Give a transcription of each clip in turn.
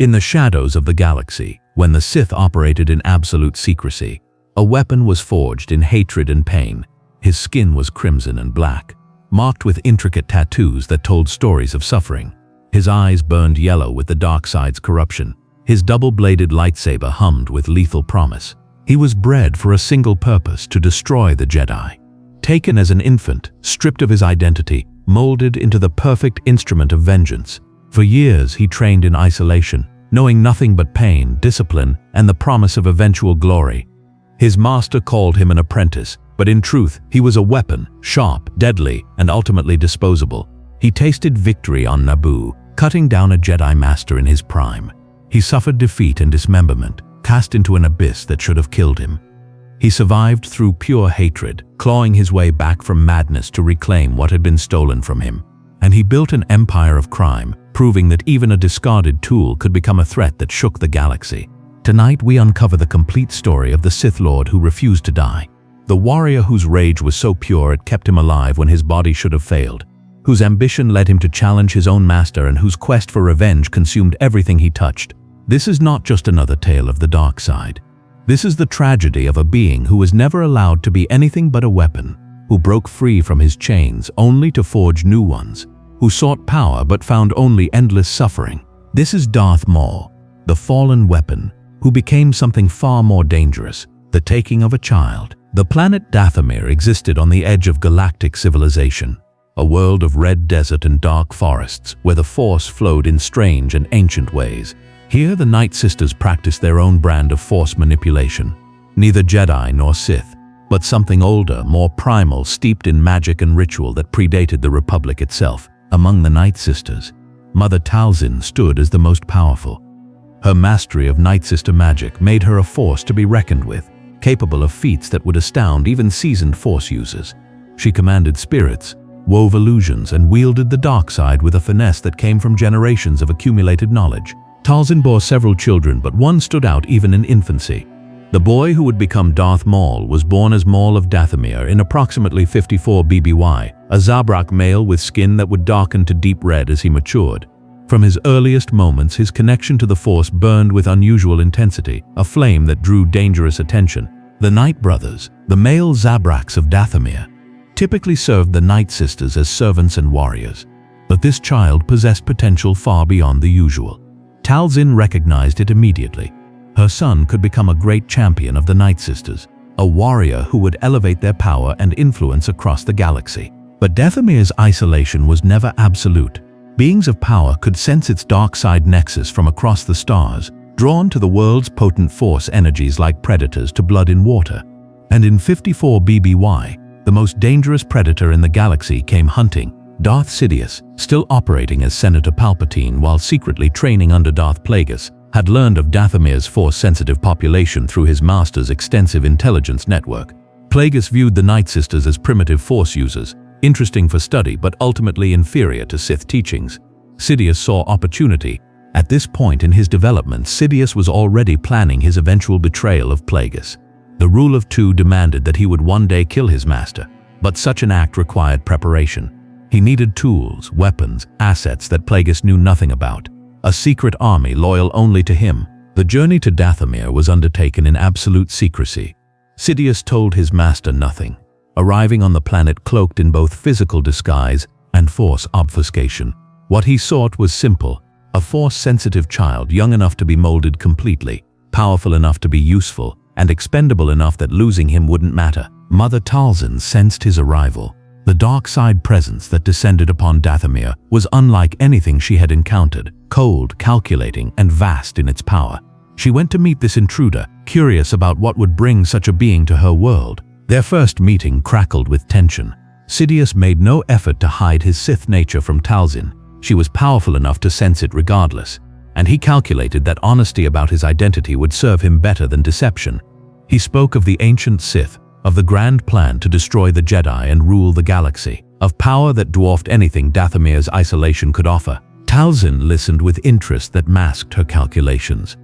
In the shadows of the galaxy, when the Sith operated in absolute secrecy, a weapon was forged in hatred and pain. His skin was crimson and black, marked with intricate tattoos that told stories of suffering. His eyes burned yellow with the dark side's corruption. His double-bladed lightsaber hummed with lethal promise. He was bred for a single purpose: to destroy the Jedi. Taken as an infant, stripped of his identity, molded into the perfect instrument of vengeance. For years he trained in isolation, knowing nothing but pain, discipline, and the promise of eventual glory. His master called him an apprentice, but in truth he was a weapon, sharp, deadly, and ultimately disposable. He tasted victory on Naboo, cutting down a Jedi master in his prime. He suffered defeat and dismemberment, cast into an abyss that should have killed him. He survived through pure hatred, clawing his way back from madness to reclaim what had been stolen from him. And he built an empire of crime, proving that even a discarded tool could become a threat that shook the galaxy. Tonight we uncover the complete story of the Sith Lord who refused to die. The warrior whose rage was so pure it kept him alive when his body should have failed. Whose ambition led him to challenge his own master and whose quest for revenge consumed everything he touched. This is not just another tale of the dark side. This is the tragedy of a being who was never allowed to be anything but a weapon, who broke free from his chains only to forge new ones, who sought power but found only endless suffering. This is Darth Maul, the fallen weapon, who became something far more dangerous: the taking of a child. The planet Dathomir existed on the edge of galactic civilization, a world of red desert and dark forests where the Force flowed in strange and ancient ways. Here the Night Sisters practiced their own brand of Force manipulation. Neither Jedi nor Sith, but something older, more primal, steeped in magic and ritual that predated the Republic itself. Among the Night Sisters, Mother Talzin stood as the most powerful. Her mastery of Night Sister magic made her a force to be reckoned with, capable of feats that would astound even seasoned Force users. She commanded spirits, wove illusions, and wielded the dark side with a finesse that came from generations of accumulated knowledge. Talzin bore several children, but one stood out even in infancy. The boy who would become Darth Maul was born as Maul of Dathomir in approximately 54 BBY, a Zabrak male with skin that would darken to deep red as he matured. From his earliest moments, his connection to the Force burned with unusual intensity, a flame that drew dangerous attention. The Night Brothers, the male Zabraks of Dathomir, typically served the Night Sisters as servants and warriors. But this child possessed potential far beyond the usual. Talzin recognized it immediately. Her son could become a great champion of the Night Sisters, a warrior who would elevate their power and influence across the galaxy. But Dathomir's isolation was never absolute. Beings of power could sense its dark side nexus from across the stars, drawn to the world's potent Force energies like predators to blood in water. And in 54 BBY, the most dangerous predator in the galaxy came hunting. Darth Sidious, still operating as Senator Palpatine while secretly training under Darth Plagueis, had learned of Dathomir's Force-sensitive population through his master's extensive intelligence network. Plagueis viewed the Night Sisters as primitive Force users, interesting for study but ultimately inferior to Sith teachings. Sidious saw opportunity. At this point in his development, Sidious was already planning his eventual betrayal of Plagueis. The Rule of Two demanded that he would one day kill his master, but such an act required preparation. He needed tools, weapons, assets that Plagueis knew nothing about. A secret army loyal only to him. The journey to Dathomir was undertaken in absolute secrecy. Sidious told his master nothing, arriving on the planet cloaked in both physical disguise and Force obfuscation. What he sought was simple: a Force-sensitive child young enough to be molded completely, powerful enough to be useful, and expendable enough that losing him wouldn't matter. Mother Talzin sensed his arrival. The dark side presence that descended upon Dathomir was unlike anything she had encountered, cold, calculating, and vast in its power. She went to meet this intruder, curious about what would bring such a being to her world. Their first meeting crackled with tension. Sidious made no effort to hide his Sith nature from Talzin. She was powerful enough to sense it regardless, and he calculated that honesty about his identity would serve him better than deception. He spoke of the ancient Sith, of the grand plan to destroy the Jedi and rule the galaxy, of power that dwarfed anything Dathomir's isolation could offer. Talzin listened with interest that masked her calculations.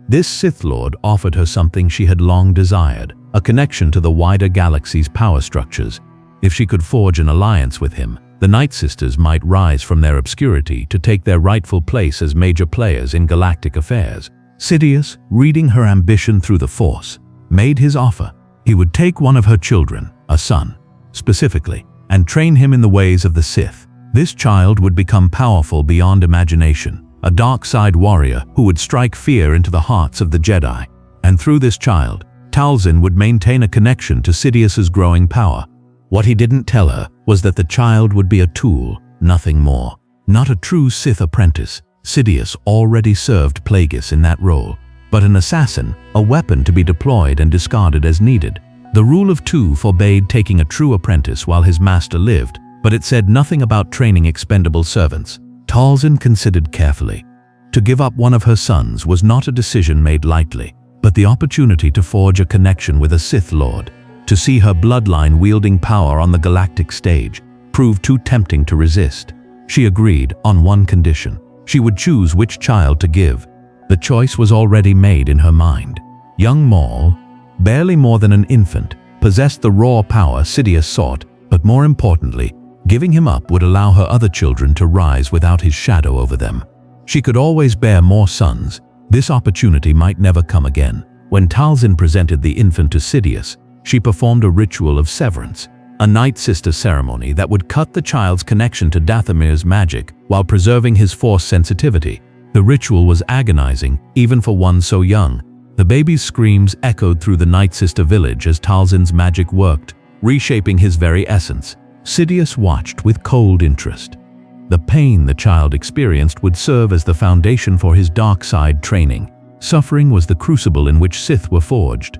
This Sith Lord offered her something she had long desired, a connection to the wider galaxy's power structures. If she could forge an alliance with him, the Night Sisters might rise from their obscurity to take their rightful place as major players in galactic affairs. Sidious, reading her ambition through the Force, made his offer. He would take one of her children, a son, specifically, and train him in the ways of the Sith. This child would become powerful beyond imagination, a dark side warrior who would strike fear into the hearts of the Jedi. And through this child, Talzin would maintain a connection to Sidious's growing power. What he didn't tell her was that the child would be a tool, nothing more. Not a true Sith apprentice. Sidious already served Plagueis in that role, but an assassin, a weapon to be deployed and discarded as needed. The rule of two forbade taking a true apprentice while his master lived, but it said nothing about training expendable servants. Talzin considered carefully. To give up one of her sons was not a decision made lightly, but the opportunity to forge a connection with a Sith Lord, to see her bloodline wielding power on the galactic stage, proved too tempting to resist. She agreed on one condition. She would choose which child to give. The choice was already made in her mind. Young Maul, barely more than an infant, possessed the raw power Sidious sought, but more importantly, giving him up would allow her other children to rise without his shadow over them. She could always bear more sons. This opportunity might never come again. When Talzin presented the infant to Sidious, she performed a ritual of severance, a Night Sister ceremony that would cut the child's connection to Dathomir's magic while preserving his Force sensitivity. The ritual was agonizing, even for one so young. The baby's screams echoed through the Night Sister village as Talzin's magic worked, reshaping his very essence. Sidious watched with cold interest. The pain the child experienced would serve as the foundation for his dark side training. Suffering was the crucible in which Sith were forged.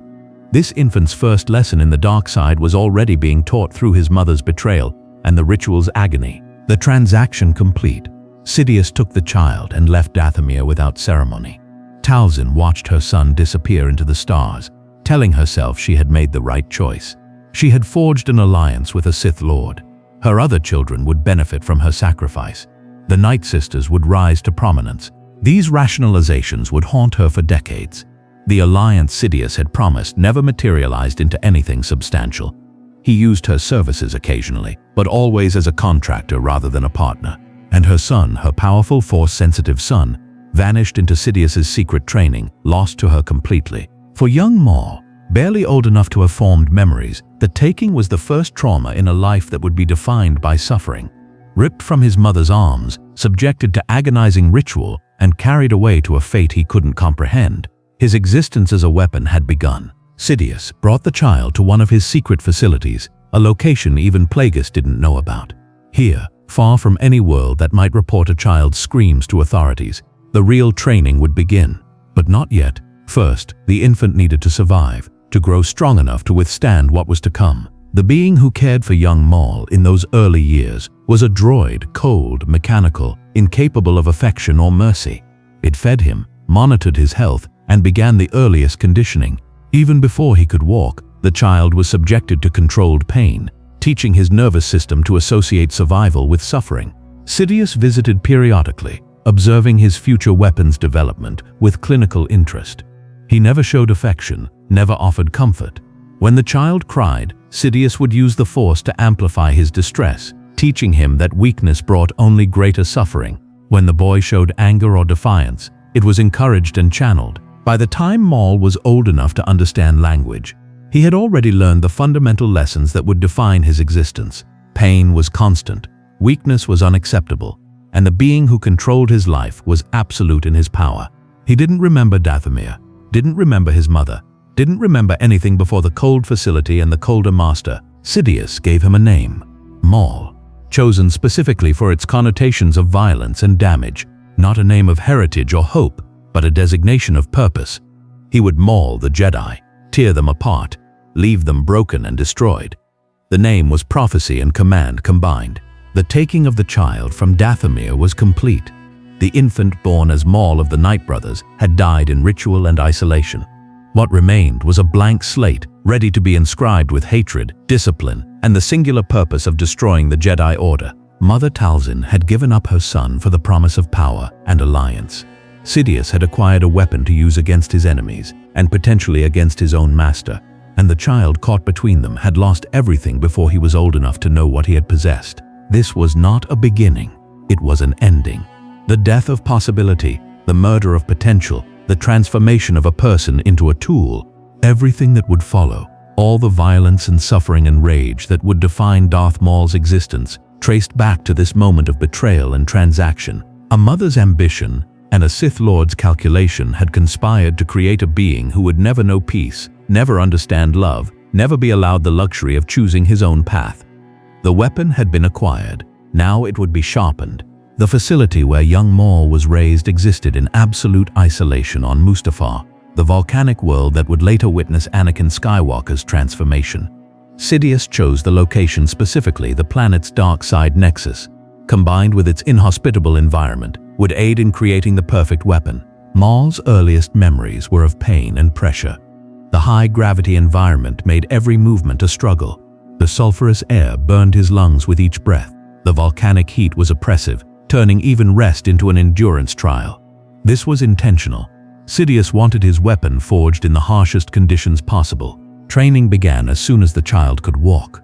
This infant's first lesson in the dark side was already being taught through his mother's betrayal and the ritual's agony. The transaction complete, Sidious took the child and left Dathomir without ceremony. Talzin watched her son disappear into the stars, telling herself she had made the right choice. She had forged an alliance with a Sith Lord. Her other children would benefit from her sacrifice. The Night Sisters would rise to prominence. These rationalizations would haunt her for decades. The alliance Sidious had promised never materialized into anything substantial. He used her services occasionally, but always as a contractor rather than a partner. And her son, her powerful Force-sensitive son, vanished into Sidious's secret training, lost to her completely. For young Maul, barely old enough to have formed memories, the taking was the first trauma in a life that would be defined by suffering. Ripped from his mother's arms, subjected to agonizing ritual, and carried away to a fate he couldn't comprehend, his existence as a weapon had begun. Sidious brought the child to one of his secret facilities, a location even Plagueis didn't know about. Here, far from any world that might report a child's screams to authorities, the real training would begin. But not yet. First, the infant needed to survive, to grow strong enough to withstand what was to come. The being who cared for young Maul in those early years was a droid, cold, mechanical, incapable of affection or mercy. It fed him, monitored his health, and began the earliest conditioning. Even before he could walk, the child was subjected to controlled pain, teaching his nervous system to associate survival with suffering. Sidious visited periodically, observing his future weapons development with clinical interest. He never showed affection, never offered comfort. When the child cried, Sidious would use the Force to amplify his distress, teaching him that weakness brought only greater suffering. When the boy showed anger or defiance, it was encouraged and channeled. By the time Maul was old enough to understand language, he had already learned the fundamental lessons that would define his existence. Pain was constant, weakness was unacceptable, and the being who controlled his life was absolute in his power. He didn't remember Dathomir, didn't remember his mother, didn't remember anything before the cold facility and the colder master. Sidious gave him a name, Maul, chosen specifically for its connotations of violence and damage, not a name of heritage or hope, but a designation of purpose. He would maul the Jedi, tear them apart, leave them broken and destroyed. The name was prophecy and command combined. The taking of the child from Dathomir was complete. The infant born as Maul of the Night Brothers had died in ritual and isolation. What remained was a blank slate, ready to be inscribed with hatred, discipline, and the singular purpose of destroying the Jedi Order. Mother Talzin had given up her son for the promise of power and alliance. Sidious had acquired a weapon to use against his enemies, and potentially against his own master, and the child caught between them had lost everything before he was old enough to know what he had possessed. This was not a beginning, it was an ending. The death of possibility, the murder of potential, the transformation of a person into a tool, everything that would follow, all the violence and suffering and rage that would define Darth Maul's existence, traced back to this moment of betrayal and transaction. A mother's ambition and a Sith Lord's calculation had conspired to create a being who would never know peace, never understand love, never be allowed the luxury of choosing his own path. The weapon had been acquired. Now it would be sharpened. The facility where young Maul was raised existed in absolute isolation on Mustafar, the volcanic world that would later witness Anakin Skywalker's transformation. Sidious chose the location specifically. The planet's dark side nexus, combined with its inhospitable environment, would aid in creating the perfect weapon. Maul's earliest memories were of pain and pressure. The high-gravity environment made every movement a struggle. The sulfurous air burned his lungs with each breath. The volcanic heat was oppressive, turning even rest into an endurance trial. This was intentional. Sidious wanted his weapon forged in the harshest conditions possible. Training began as soon as the child could walk.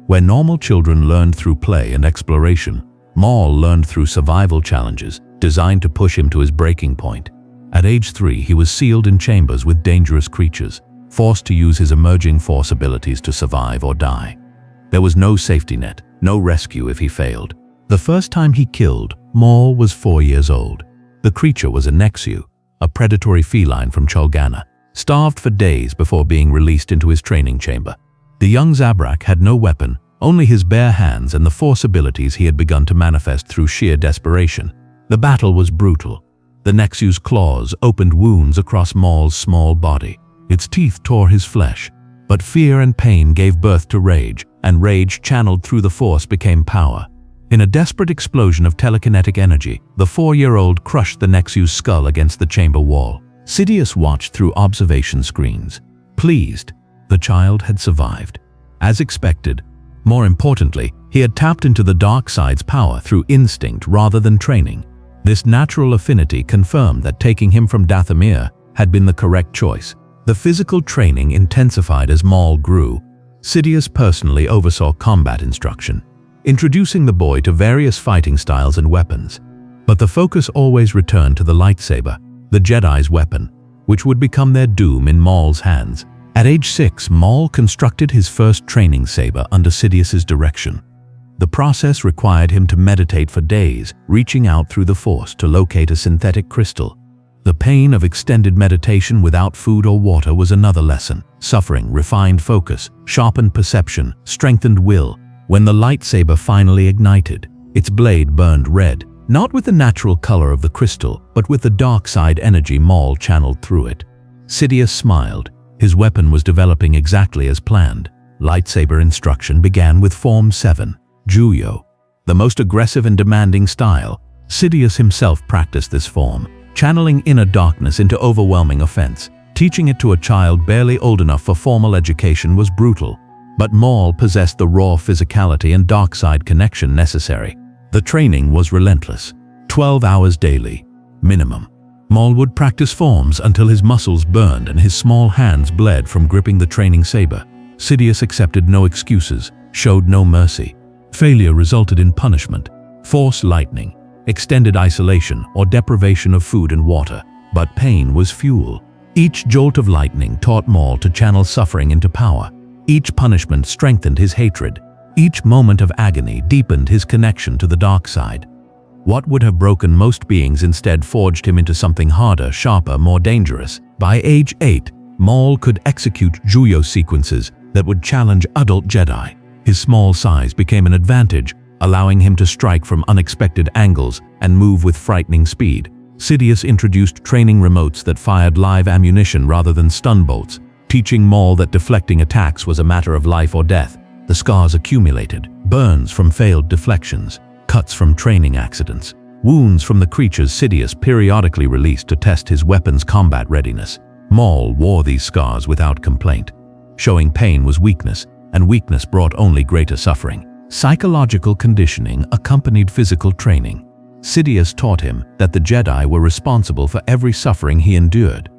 Where normal children learned through play and exploration, Maul learned through survival challenges designed to push him to his breaking point. At age 3, he was sealed in chambers with dangerous creatures, forced to use his emerging Force abilities to survive or die. There was no safety net, no rescue if he failed. The first time he killed, Maul was 4 years old. The creature was a Nexu, a predatory feline from Cholgana, starved for days before being released into his training chamber. The young Zabrak had no weapon, only his bare hands and the Force abilities he had begun to manifest through sheer desperation. The battle was brutal. The Nexu's claws opened wounds across Maul's small body. Its teeth tore his flesh. But fear and pain gave birth to rage, and rage channeled through the Force became power. In a desperate explosion of telekinetic energy, the 4-year-old crushed the Nexu's skull against the chamber wall. Sidious watched through observation screens. Pleased, the child had survived. As expected. More importantly, he had tapped into the dark side's power through instinct rather than training. This natural affinity confirmed that taking him from Dathomir had been the correct choice. The physical training intensified as Maul grew. Sidious personally oversaw combat instruction, introducing the boy to various fighting styles and weapons. But the focus always returned to the lightsaber, the Jedi's weapon, which would become their doom in Maul's hands. At age 6, Maul constructed his first training saber under Sidious's direction. The process required him to meditate for days, reaching out through the Force to locate a synthetic crystal. The pain of extended meditation without food or water was another lesson. Suffering refined focus, sharpened perception, strengthened will. When the lightsaber finally ignited, its blade burned red, not with the natural color of the crystal, but with the dark side energy Maul channeled through it. Sidious smiled. His weapon was developing exactly as planned. Lightsaber instruction began with Form 7, Juyo, the most aggressive and demanding style. Sidious himself practiced this form, channeling inner darkness into overwhelming offense. Teaching it to a child barely old enough for formal education was brutal, but Maul possessed the raw physicality and dark side connection necessary. The training was relentless, 12 hours daily, minimum. Maul would practice forms until his muscles burned and his small hands bled from gripping the training saber. Sidious accepted no excuses, showed no mercy. Failure resulted in punishment, Force lightning, extended isolation, or deprivation of food and water. But pain was fuel. Each jolt of lightning taught Maul to channel suffering into power. Each punishment strengthened his hatred. Each moment of agony deepened his connection to the dark side. What would have broken most beings instead forged him into something harder, sharper, more dangerous. By age 8, Maul could execute Juyo sequences that would challenge adult Jedi. His small size became an advantage, allowing him to strike from unexpected angles and move with frightening speed. Sidious introduced training remotes that fired live ammunition rather than stun bolts, teaching Maul that deflecting attacks was a matter of life or death. The scars accumulated, burns from failed deflections, cuts from training accidents, wounds from the creatures Sidious periodically released to test his weapon's combat readiness. Maul wore these scars without complaint. Showing pain was weakness, and weakness brought only greater suffering. Psychological conditioning accompanied physical training. Sidious taught him that the Jedi were responsible for every suffering he endured.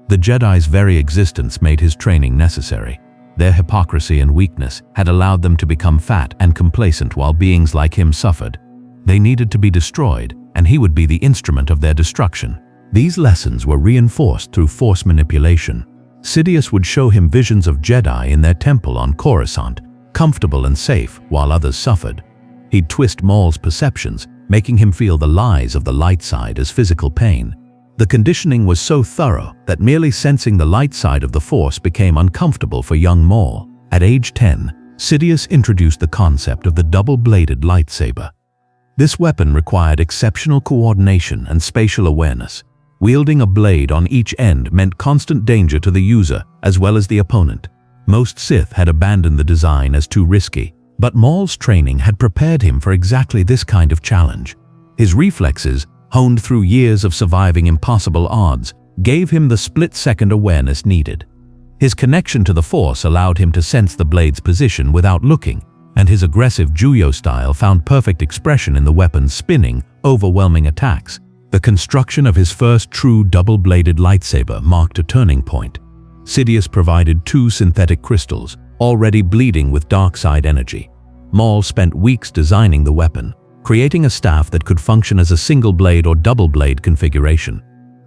The Jedi's very existence made his training necessary. Their hypocrisy and weakness had allowed them to become fat and complacent while beings like him suffered. They needed to be destroyed, and he would be the instrument of their destruction. These lessons were reinforced through force manipulation. Sidious would show him visions of Jedi in their temple on Coruscant, comfortable and safe while others suffered. He'd twist Maul's perceptions, making him feel the lies of the light side as physical pain. The conditioning was so thorough that merely sensing the light side of the Force became uncomfortable for young Maul. At age 10, Sidious introduced the concept of the double-bladed lightsaber. This weapon required exceptional coordination and spatial awareness. Wielding a blade on each end meant constant danger to the user as well as the opponent. Most Sith had abandoned the design as too risky, but Maul's training had prepared him for exactly this kind of challenge. His reflexes, honed through years of surviving impossible odds, gave him the split-second awareness needed. His connection to the Force allowed him to sense the blade's position without looking, and his aggressive Juyo style found perfect expression in the weapon's spinning, overwhelming attacks. The construction of his first true double-bladed lightsaber marked a turning point. Sidious provided 2 synthetic crystals, already bleeding with dark side energy. Maul spent weeks designing the weapon, creating a staff that could function as a single blade or double blade configuration.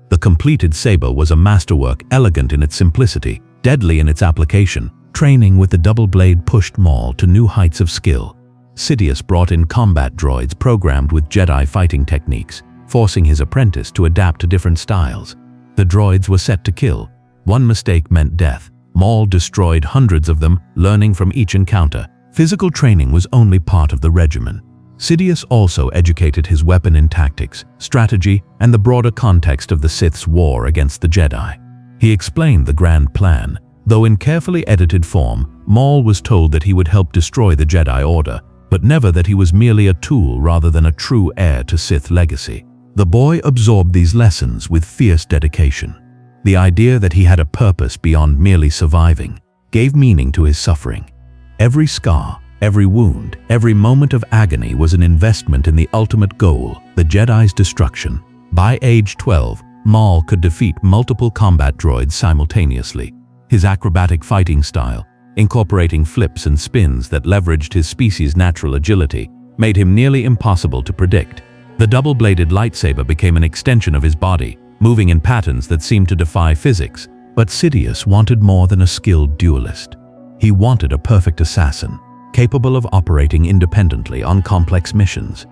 The completed saber was a masterwork, elegant in its simplicity, deadly in its application. Training with the double blade pushed Maul to new heights of skill. Sidious brought in combat droids programmed with Jedi fighting techniques, forcing his apprentice to adapt to different styles. The droids were set to kill. One mistake meant death. Maul destroyed hundreds of them, learning from each encounter. Physical training was only part of the regimen. Sidious also educated his weapon in tactics, strategy, and the broader context of the Sith's war against the Jedi. He explained the grand plan. Though in carefully edited form, Maul was told that he would help destroy the Jedi Order, but never that he was merely a tool rather than a true heir to Sith legacy. The boy absorbed these lessons with fierce dedication. The idea that he had a purpose beyond merely surviving gave meaning to his suffering. Every scar, every wound, every moment of agony was an investment in the ultimate goal, the Jedi's destruction. By age 12, Maul could defeat multiple combat droids simultaneously. His acrobatic fighting style, incorporating flips and spins that leveraged his species' natural agility, made him nearly impossible to predict. The double-bladed lightsaber became an extension of his body, moving in patterns that seemed to defy physics. But Sidious wanted more than a skilled duelist. He wanted a perfect assassin, capable of operating independently on complex missions.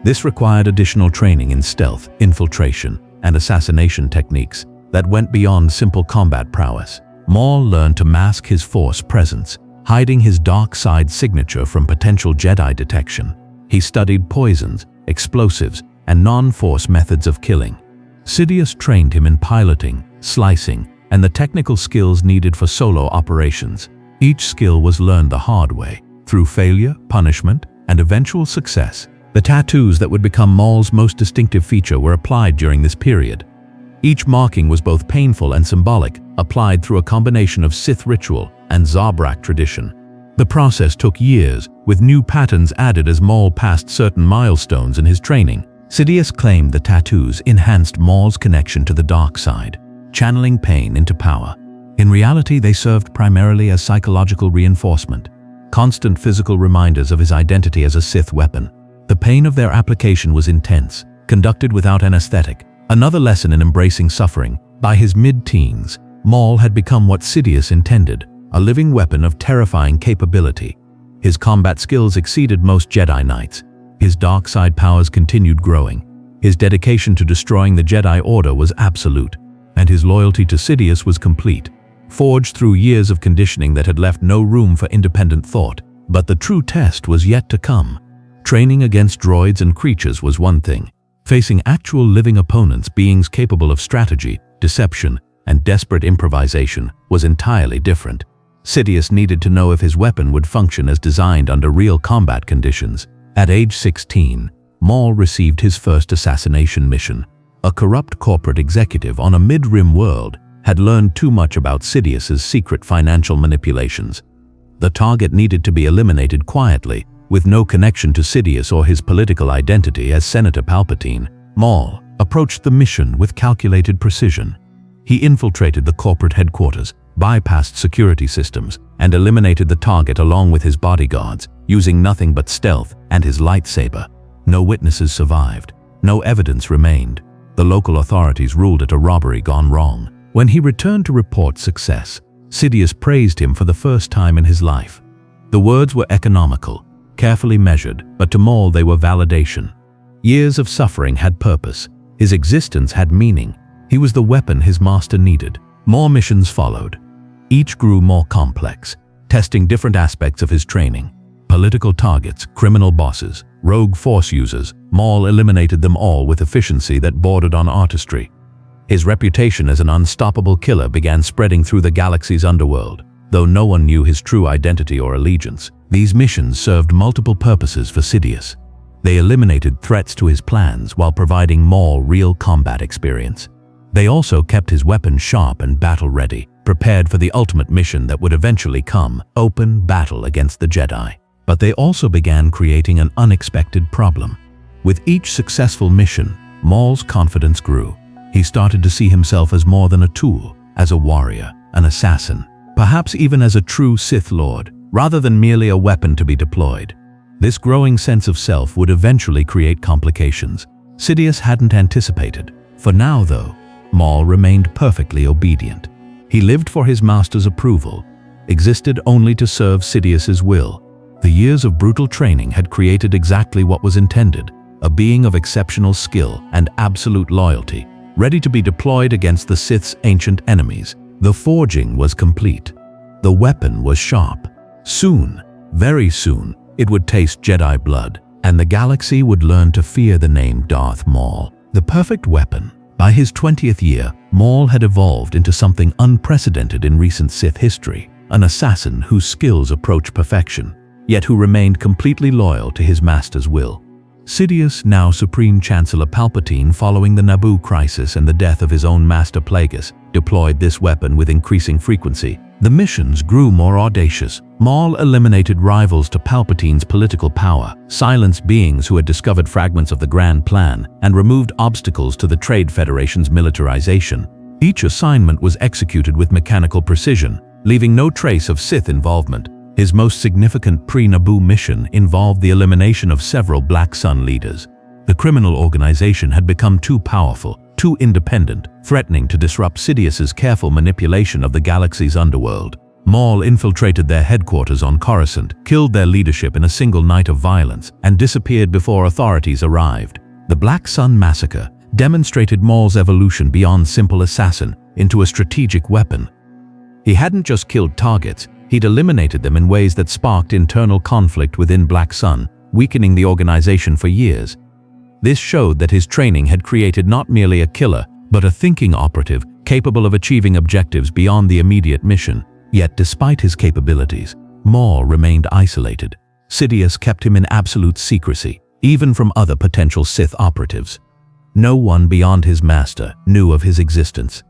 This required additional training in stealth, infiltration, and assassination techniques that went beyond simple combat prowess. Maul learned to mask his Force presence, hiding his dark side signature from potential Jedi detection. He studied poisons, explosives, and non-Force methods of killing. Sidious trained him in piloting, slicing, and the technical skills needed for solo operations. Each skill was learned the hard way, through failure, punishment, and eventual success. The tattoos that would become Maul's most distinctive feature were applied during this period. Each marking was both painful and symbolic, applied through a combination of Sith ritual and Zabrak tradition. The process took years, with new patterns added as Maul passed certain milestones in his training. Sidious claimed the tattoos enhanced Maul's connection to the dark side, channeling pain into power. In reality, they served primarily as psychological reinforcement, constant physical reminders of his identity as a Sith weapon. The pain of their application was intense, conducted without anesthetic. Another lesson in embracing suffering. By his mid-teens, Maul had become what Sidious intended, a living weapon of terrifying capability. His combat skills exceeded most Jedi Knights. His dark side powers continued growing. His dedication to destroying the Jedi Order was absolute, and his loyalty to Sidious was complete, forged through years of conditioning that had left no room for independent thought. But the true test was yet to come. Training against droids and creatures was one thing. Facing actual living opponents, beings capable of strategy, deception, and desperate improvisation, was entirely different. Sidious needed to know if his weapon would function as designed under real combat conditions. At age 16, Maul received his first assassination mission. A corrupt corporate executive on a mid-rim world had learned too much about Sidious's secret financial manipulations. The target needed to be eliminated quietly, with no connection to Sidious or his political identity as Senator Palpatine. Maul approached the mission with calculated precision. He infiltrated the corporate headquarters, bypassed security systems, and eliminated the target along with his bodyguards, using nothing but stealth and his lightsaber. No witnesses survived. No evidence remained. The local authorities ruled it a robbery gone wrong. When he returned to report success, Sidious praised him for the first time in his life. The words were economical, carefully measured, but to Maul they were validation. Years of suffering had purpose. His existence had meaning. He was the weapon his master needed. More missions followed. Each grew more complex, testing different aspects of his training. Political targets, criminal bosses, rogue force users, Maul eliminated them all with efficiency that bordered on artistry. His reputation as an unstoppable killer began spreading through the galaxy's underworld. Though no one knew his true identity or allegiance, these missions served multiple purposes for Sidious. They eliminated threats to his plans while providing Maul real combat experience. They also kept his weapon sharp and battle-ready, prepared for the ultimate mission that would eventually come, open battle against the Jedi. But they also began creating an unexpected problem. With each successful mission, Maul's confidence grew. He started to see himself as more than a tool, as a warrior, an assassin, perhaps even as a true Sith Lord, rather than merely a weapon to be deployed. This growing sense of self would eventually create complications Sidious hadn't anticipated. For now, though, Maul remained perfectly obedient. He lived for his master's approval, existed only to serve Sidious's will. The years of brutal training had created exactly what was intended, a being of exceptional skill and absolute loyalty, ready to be deployed against the Sith's ancient enemies. The forging was complete. The weapon was sharp. Soon, very soon, it would taste Jedi blood, and the galaxy would learn to fear the name Darth Maul. The perfect weapon. By his 20th year, Maul had evolved into something unprecedented in recent Sith history, an assassin whose skills approached perfection, yet who remained completely loyal to his master's will. Sidious, now Supreme Chancellor Palpatine following the Naboo crisis and the death of his own master Plagueis, deployed this weapon with increasing frequency. The missions grew more audacious. Maul eliminated rivals to Palpatine's political power, silenced beings who had discovered fragments of the Grand Plan, and removed obstacles to the Trade Federation's militarization. Each assignment was executed with mechanical precision, leaving no trace of Sith involvement. His most significant pre-Naboo mission involved the elimination of several Black Sun leaders. The criminal organization had become too powerful, too independent, threatening to disrupt Sidious's careful manipulation of the galaxy's underworld. Maul infiltrated their headquarters on Coruscant, killed their leadership in a single night of violence, and disappeared before authorities arrived. The Black Sun massacre demonstrated Maul's evolution beyond simple assassin into a strategic weapon. He hadn't just killed targets, he'd eliminated them in ways that sparked internal conflict within Black Sun, weakening the organization for years. This showed that his training had created not merely a killer, but a thinking operative capable of achieving objectives beyond the immediate mission. Yet despite his capabilities, Maul remained isolated. Sidious kept him in absolute secrecy, even from other potential Sith operatives. No one beyond his master knew of his existence.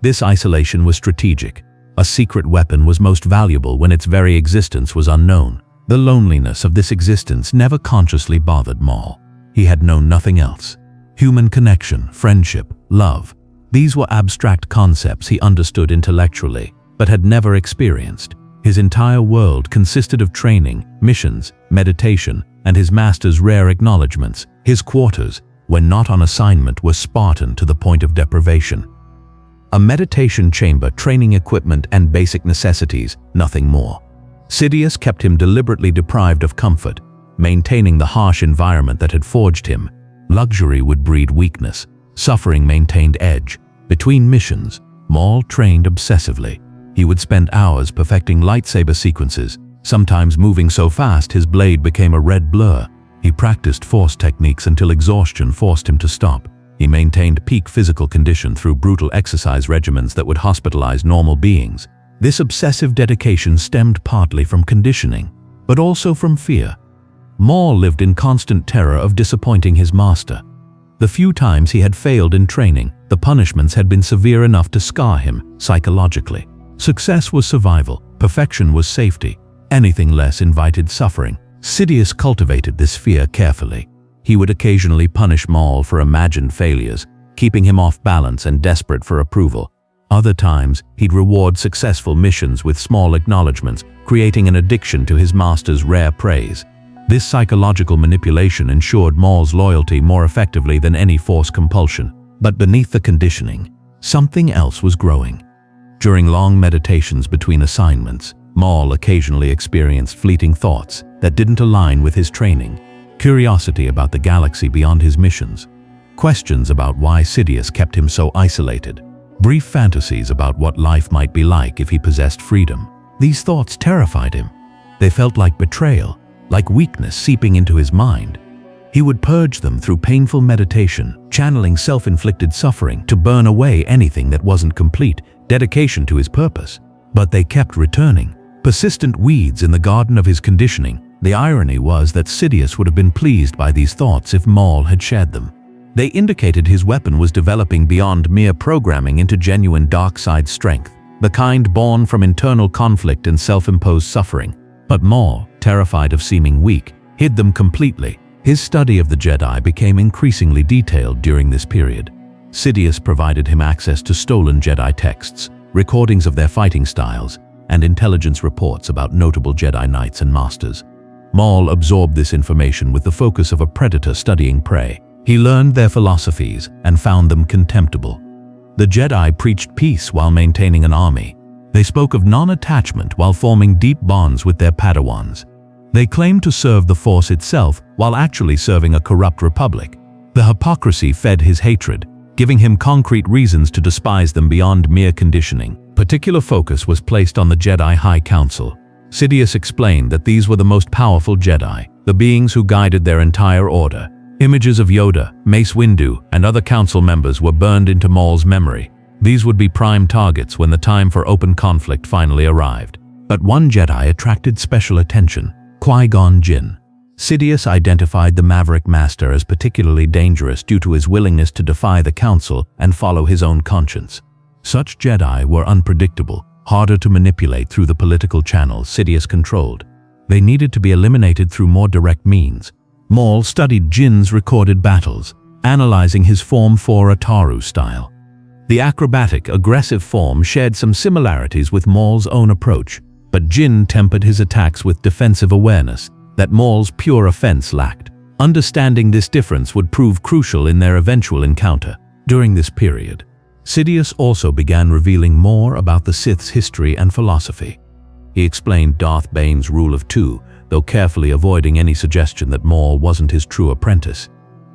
This isolation was strategic. A secret weapon was most valuable when its very existence was unknown. The loneliness of this existence never consciously bothered Maul. He had known nothing else. Human connection, friendship, love. These were abstract concepts he understood intellectually, but had never experienced. His entire world consisted of training, missions, meditation, and his master's rare acknowledgments. His quarters, when not on assignment, were Spartan to the point of deprivation. A meditation chamber, training equipment, and basic necessities, nothing more. Sidious kept him deliberately deprived of comfort, maintaining the harsh environment that had forged him. Luxury would breed weakness. Suffering maintained edge. Between missions, Maul trained obsessively. He would spend hours perfecting lightsaber sequences, sometimes moving so fast his blade became a red blur. He practiced force techniques until exhaustion forced him to stop. He maintained peak physical condition through brutal exercise regimens that would hospitalize normal beings. This obsessive dedication stemmed partly from conditioning, but also from fear. Maul lived in constant terror of disappointing his master. The few times he had failed in training, the punishments had been severe enough to scar him psychologically. Success was survival, perfection was safety. Anything less invited suffering. Sidious cultivated this fear carefully. He would occasionally punish Maul for imagined failures, keeping him off balance and desperate for approval. Other times, he'd reward successful missions with small acknowledgments, creating an addiction to his master's rare praise. This psychological manipulation ensured Maul's loyalty more effectively than any force compulsion. But beneath the conditioning, something else was growing. During long meditations between assignments, Maul occasionally experienced fleeting thoughts that didn't align with his training. Curiosity about the galaxy beyond his missions. Questions about why Sidious kept him so isolated. Brief fantasies about what life might be like if he possessed freedom. These thoughts terrified him. They felt like betrayal, like weakness seeping into his mind. He would purge them through painful meditation, channeling self-inflicted suffering to burn away anything that wasn't complete, dedication to his purpose. But they kept returning, persistent weeds in the garden of his conditioning. The irony was that Sidious would have been pleased by these thoughts if Maul had shed them. They indicated his weapon was developing beyond mere programming into genuine dark side strength, the kind born from internal conflict and self-imposed suffering. But Maul, terrified of seeming weak, hid them completely. His study of the Jedi became increasingly detailed during this period. Sidious provided him access to stolen Jedi texts, recordings of their fighting styles, and intelligence reports about notable Jedi knights and masters. Maul absorbed this information with the focus of a predator studying prey. He learned their philosophies and found them contemptible. The Jedi preached peace while maintaining an army. They spoke of non-attachment while forming deep bonds with their Padawans. They claimed to serve the Force itself while actually serving a corrupt republic. The hypocrisy fed his hatred, giving him concrete reasons to despise them beyond mere conditioning. Particular focus was placed on the Jedi High Council. Sidious explained that these were the most powerful Jedi, the beings who guided their entire order. Images of Yoda, Mace Windu, and other council members were burned into Maul's memory. These would be prime targets when the time for open conflict finally arrived. But one Jedi attracted special attention: Qui-Gon Jinn. Sidious identified the Maverick Master as particularly dangerous due to his willingness to defy the Council and follow his own conscience. Such Jedi were unpredictable, harder to manipulate through the political channels Sidious controlled. They needed to be eliminated through more direct means. Maul studied Jinn's recorded battles, analyzing his Form 4 Ataru style. The acrobatic, aggressive form shared some similarities with Maul's own approach, but Jinn tempered his attacks with defensive awareness that Maul's pure offense lacked. Understanding this difference would prove crucial in their eventual encounter. During this period, Sidious also began revealing more about the Sith's history and philosophy. He explained Darth Bane's rule of two, though carefully avoiding any suggestion that Maul wasn't his true apprentice.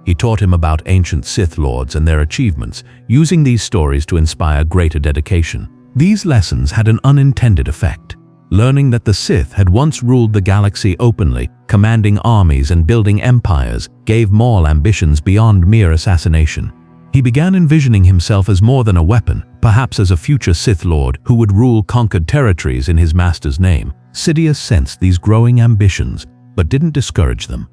He taught him about ancient Sith Lords and their achievements, using these stories to inspire greater dedication. These lessons had an unintended effect. Learning that the Sith had once ruled the galaxy openly, commanding armies and building empires, gave Maul ambitions beyond mere assassination. He began envisioning himself as more than a weapon, perhaps as a future Sith Lord who would rule conquered territories in his master's name. Sidious sensed these growing ambitions, but didn't discourage them.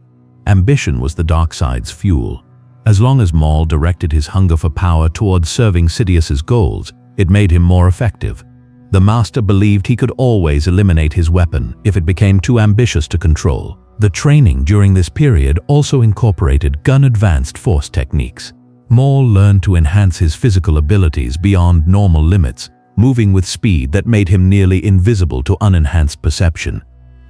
Ambition was the dark side's fuel. As long as Maul directed his hunger for power towards serving Sidious's goals, it made him more effective. The Master believed he could always eliminate his weapon if it became too ambitious to control. The training during this period also incorporated gun-advanced force techniques. Maul learned to enhance his physical abilities beyond normal limits, moving with speed that made him nearly invisible to unenhanced perception.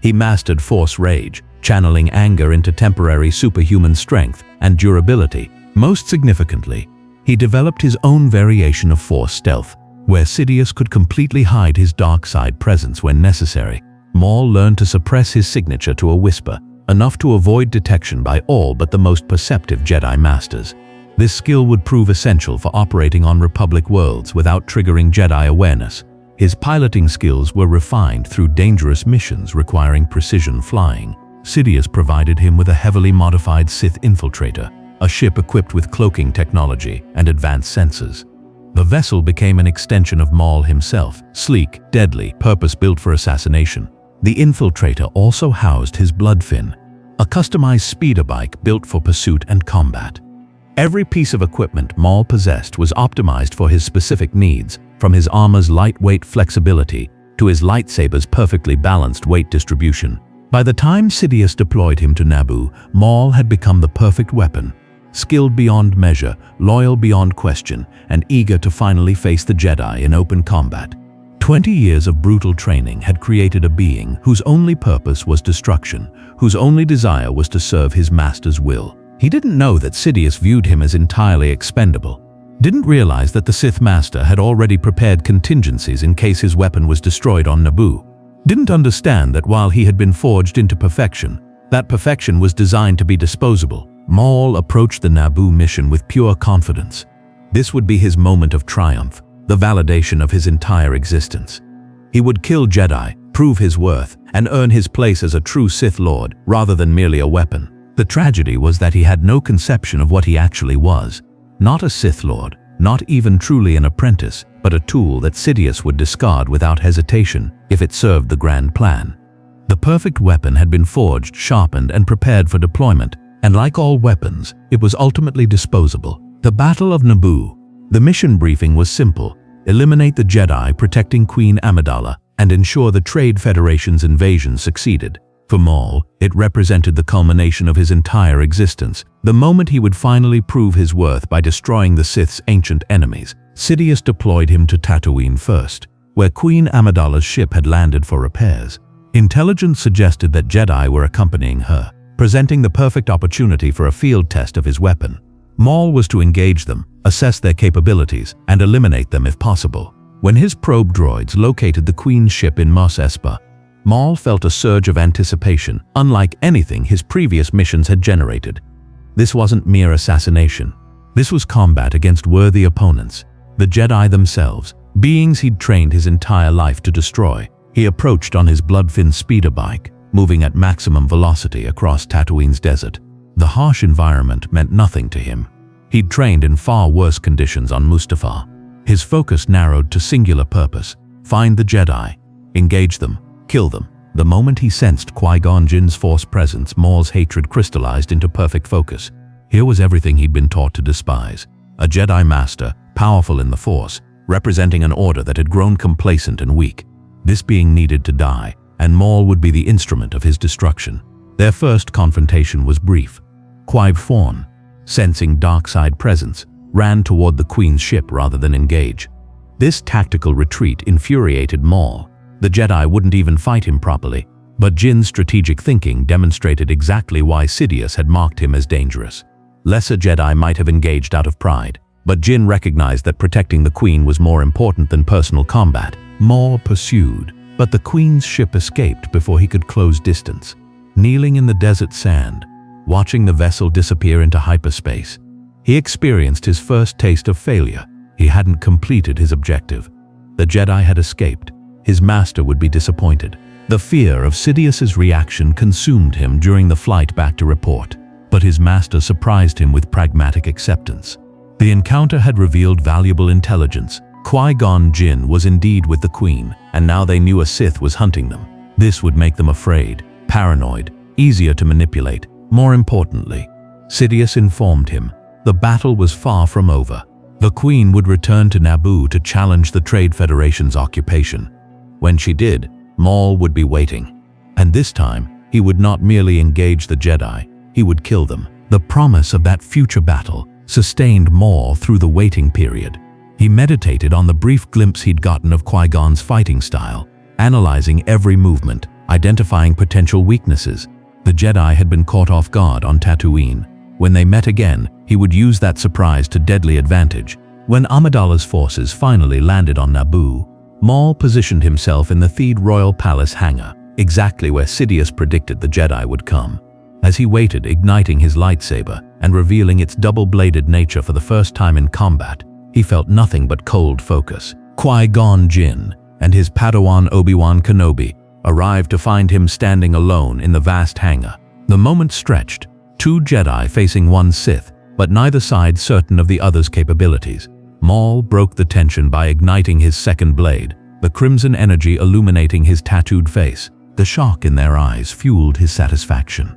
He mastered Force Rage, channeling anger into temporary superhuman strength and durability. Most significantly, he developed his own variation of Force Stealth, where Sidious could completely hide his dark side presence when necessary. Maul learned to suppress his signature to a whisper, enough to avoid detection by all but the most perceptive Jedi Masters. This skill would prove essential for operating on Republic worlds without triggering Jedi awareness. His piloting skills were refined through dangerous missions requiring precision flying. Sidious provided him with a heavily modified Sith infiltrator, a ship equipped with cloaking technology and advanced sensors. The vessel became an extension of Maul himself, sleek, deadly, purpose-built for assassination. The infiltrator also housed his Bloodfin, a customized speeder bike built for pursuit and combat. Every piece of equipment Maul possessed was optimized for his specific needs, from his armor's lightweight flexibility to his lightsaber's perfectly balanced weight distribution. By the time Sidious deployed him to Naboo, Maul had become the perfect weapon. skilled beyond measure, loyal beyond question, and eager to finally face the Jedi in open combat. 20 years of brutal training had created a being whose only purpose was destruction, whose only desire was to serve his master's will. He didn't know that Sidious viewed him as entirely expendable, didn't realize that the Sith Master had already prepared contingencies in case his weapon was destroyed on Naboo, didn't understand that while he had been forged into perfection, that perfection was designed to be disposable. Maul approached the Naboo mission with pure confidence. This would be his moment of triumph, the validation of his entire existence. He would kill Jedi, prove his worth, and earn his place as a true Sith Lord rather than merely a weapon. The tragedy was that he had no conception of what he actually was. Not a Sith Lord, not even truly an apprentice, but a tool that Sidious would discard without hesitation if it served the grand plan. The perfect weapon had been forged, sharpened, and prepared for deployment, and like all weapons, it was ultimately disposable. The Battle of Naboo. The mission briefing was simple: eliminate the Jedi protecting Queen Amidala and ensure the Trade Federation's invasion succeeded. For Maul, it represented the culmination of his entire existence, the moment he would finally prove his worth by destroying the Sith's ancient enemies. Sidious deployed him to Tatooine first, where Queen Amidala's ship had landed for repairs. Intelligence suggested that Jedi were accompanying her, presenting the perfect opportunity for a field test of his weapon. Maul was to engage them, assess their capabilities, and eliminate them if possible. When his probe droids located the Queen's ship in Mos Espa, Maul felt a surge of anticipation, unlike anything his previous missions had generated. This wasn't mere assassination. This was combat against worthy opponents, the Jedi themselves, beings he'd trained his entire life to destroy. He approached on his blood-finned speeder bike, moving at maximum velocity across Tatooine's desert. The harsh environment meant nothing to him. He'd trained in far worse conditions on Mustafar. His focus narrowed to singular purpose: find the Jedi, engage them, kill them. The moment he sensed Qui-Gon Jinn's Force presence, Maul's hatred crystallized into perfect focus. Here was everything he'd been taught to despise: a Jedi Master, powerful in the Force, representing an order that had grown complacent and weak. This being needed to die, and Maul would be the instrument of his destruction. Their first confrontation was brief. Qui-Gon, sensing dark side presence, ran toward the Queen's ship rather than engage. This tactical retreat infuriated Maul. The Jedi wouldn't even fight him properly, but Jinn's strategic thinking demonstrated exactly why Sidious had marked him as dangerous. Lesser Jedi might have engaged out of pride, but Jinn recognized that protecting the Queen was more important than personal combat. Maul pursued, but the Queen's ship escaped before he could close distance. Kneeling in the desert sand, watching the vessel disappear into hyperspace, he experienced his first taste of failure. He hadn't completed his objective. The Jedi had escaped. His master would be disappointed. The fear of Sidious's reaction consumed him during the flight back to report, but his master surprised him with pragmatic acceptance. The encounter had revealed valuable intelligence. Qui-Gon Jinn was indeed with the Queen, and now they knew a Sith was hunting them. This would make them afraid, paranoid, easier to manipulate. More importantly, Sidious informed him, the battle was far from over. The Queen would return to Naboo to challenge the Trade Federation's occupation. When she did, Maul would be waiting. And this time, he would not merely engage the Jedi, he would kill them. The promise of that future battle sustained Maul through the waiting period. He meditated on the brief glimpse he'd gotten of Qui-Gon's fighting style, analyzing every movement, identifying potential weaknesses. The Jedi had been caught off guard on Tatooine. When they met again, he would use that surprise to deadly advantage. When Amidala's forces finally landed on Naboo, Maul positioned himself in the Theed Royal Palace hangar, exactly where Sidious predicted the Jedi would come. As he waited, igniting his lightsaber and revealing its double-bladed nature for the first time in combat, he felt nothing but cold focus. Qui-Gon Jinn and his Padawan Obi-Wan Kenobi arrived to find him standing alone in the vast hangar. The moment stretched, two Jedi facing one Sith, but neither side certain of the other's capabilities. Maul broke the tension by igniting his second blade, the crimson energy illuminating his tattooed face. The shock in their eyes fueled his satisfaction.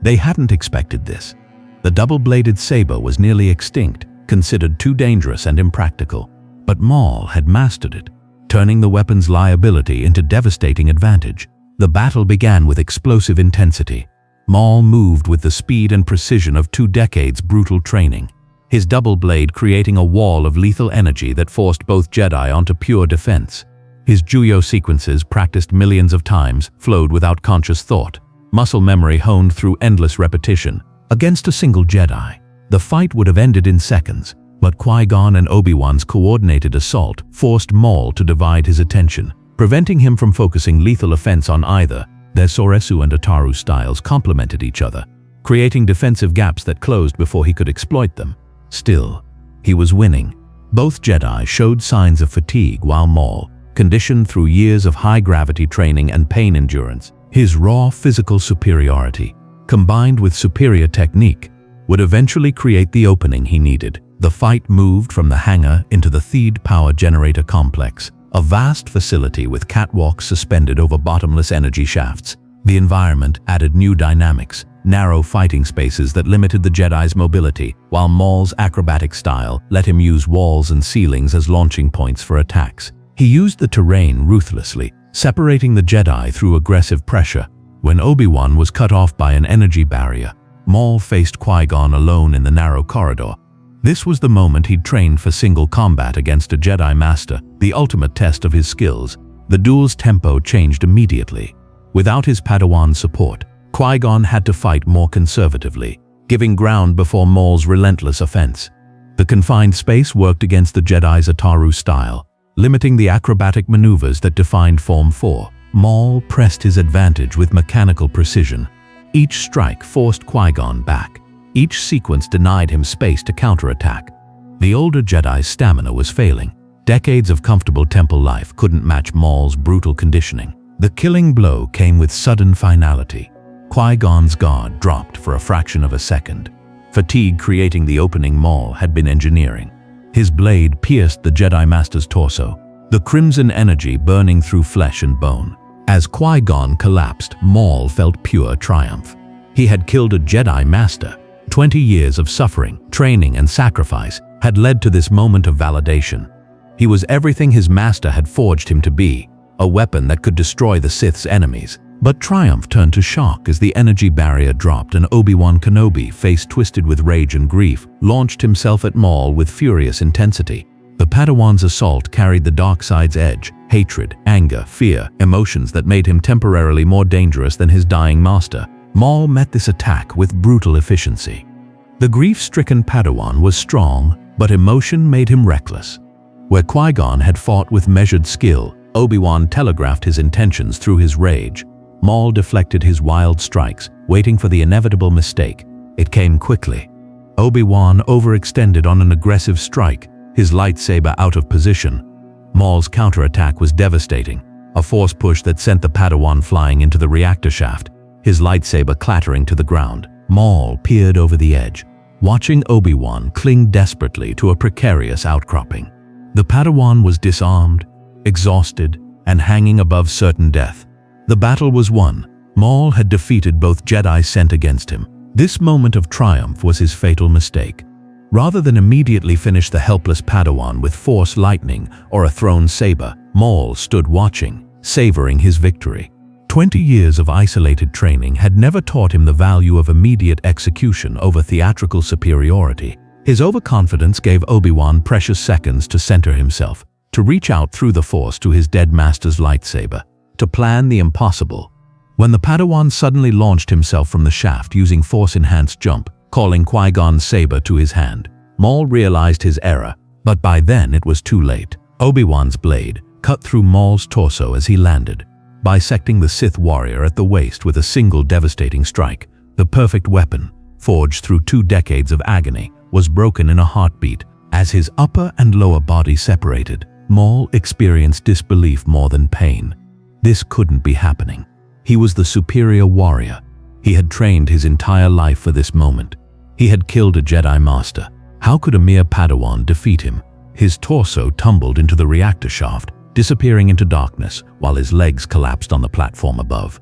They hadn't expected this. The double-bladed saber was nearly extinct, considered too dangerous and impractical. But Maul had mastered it, turning the weapon's liability into devastating advantage. The battle began with explosive intensity. Maul moved with the speed and precision of 2 decades brutal training, his double blade creating a wall of lethal energy that forced both Jedi onto pure defense. His Juyo sequences, practiced millions of times, flowed without conscious thought, muscle memory honed through endless repetition. Against a single Jedi, the fight would have ended in seconds, but Qui-Gon and Obi-Wan's coordinated assault forced Maul to divide his attention, preventing him from focusing lethal offense on either. Their Soresu and Ataru styles complemented each other, creating defensive gaps that closed before he could exploit them. Still, he was winning. Both Jedi showed signs of fatigue while Maul, conditioned through years of high-gravity training and pain endurance, his raw physical superiority, combined with superior technique, would eventually create the opening he needed. The fight moved from the hangar into the Theed Power Generator Complex, a vast facility with catwalks suspended over bottomless energy shafts. The environment added new dynamics, narrow fighting spaces that limited the Jedi's mobility, while Maul's acrobatic style let him use walls and ceilings as launching points for attacks. He used the terrain ruthlessly, separating the Jedi through aggressive pressure. When Obi-Wan was cut off by an energy barrier, Maul faced Qui-Gon alone in the narrow corridor. This was the moment he'd trained for single combat against a Jedi Master, the ultimate test of his skills. The duel's tempo changed immediately. Without his Padawan's support, Qui-Gon had to fight more conservatively, giving ground before Maul's relentless offense. The confined space worked against the Jedi's Ataru style, limiting the acrobatic maneuvers that defined Form 4. Maul pressed his advantage with mechanical precision. Each strike forced Qui-Gon back. Each sequence denied him space to counterattack. The older Jedi's stamina was failing. Decades of comfortable temple life couldn't match Maul's brutal conditioning. The killing blow came with sudden finality. Qui-Gon's guard dropped for a fraction of a second. Fatigue creating the opening Maul had been engineering. His blade pierced the Jedi Master's torso, the crimson energy burning through flesh and bone. As Qui-Gon collapsed, Maul felt pure triumph. He had killed a Jedi Master. 20 years of suffering, training, and sacrifice had led to this moment of validation. He was everything his master had forged him to be, a weapon that could destroy the Sith's enemies. But triumph turned to shock as the energy barrier dropped and Obi-Wan Kenobi, face twisted with rage and grief, launched himself at Maul with furious intensity. The Padawan's assault carried the dark side's edge, hatred, anger, fear, emotions that made him temporarily more dangerous than his dying master. Maul met this attack with brutal efficiency. The grief-stricken Padawan was strong, but emotion made him reckless. Where Qui-Gon had fought with measured skill, Obi-Wan telegraphed his intentions through his rage. Maul deflected his wild strikes, waiting for the inevitable mistake. It came quickly. Obi-Wan overextended on an aggressive strike, his lightsaber out of position. Maul's counterattack was devastating, a force push that sent the Padawan flying into the reactor shaft, his lightsaber clattering to the ground. Maul peered over the edge, watching Obi-Wan cling desperately to a precarious outcropping. The Padawan was disarmed, exhausted, and hanging above certain death. The battle was won. Maul had defeated both Jedi sent against him. This moment of triumph was his fatal mistake. Rather than immediately finish the helpless Padawan with Force lightning or a thrown saber, Maul stood watching, savoring his victory. 20 years of isolated training had never taught him the value of immediate execution over theatrical superiority. His overconfidence gave Obi-Wan precious seconds to center himself, to reach out through the Force to his dead master's lightsaber, to plan the impossible. When the Padawan suddenly launched himself from the shaft using Force-enhanced jump, calling Qui-Gon's saber to his hand, Maul realized his error, but by then it was too late. Obi-Wan's blade cut through Maul's torso as he landed, bisecting the Sith warrior at the waist with a single devastating strike. The perfect weapon, forged through 2 decades of agony, was broken in a heartbeat. As his upper and lower body separated, Maul experienced disbelief more than pain. This couldn't be happening. He was the superior warrior. He had trained his entire life for this moment. He had killed a Jedi Master. How could a mere Padawan defeat him? His torso tumbled into the reactor shaft, disappearing into darkness while his legs collapsed on the platform above.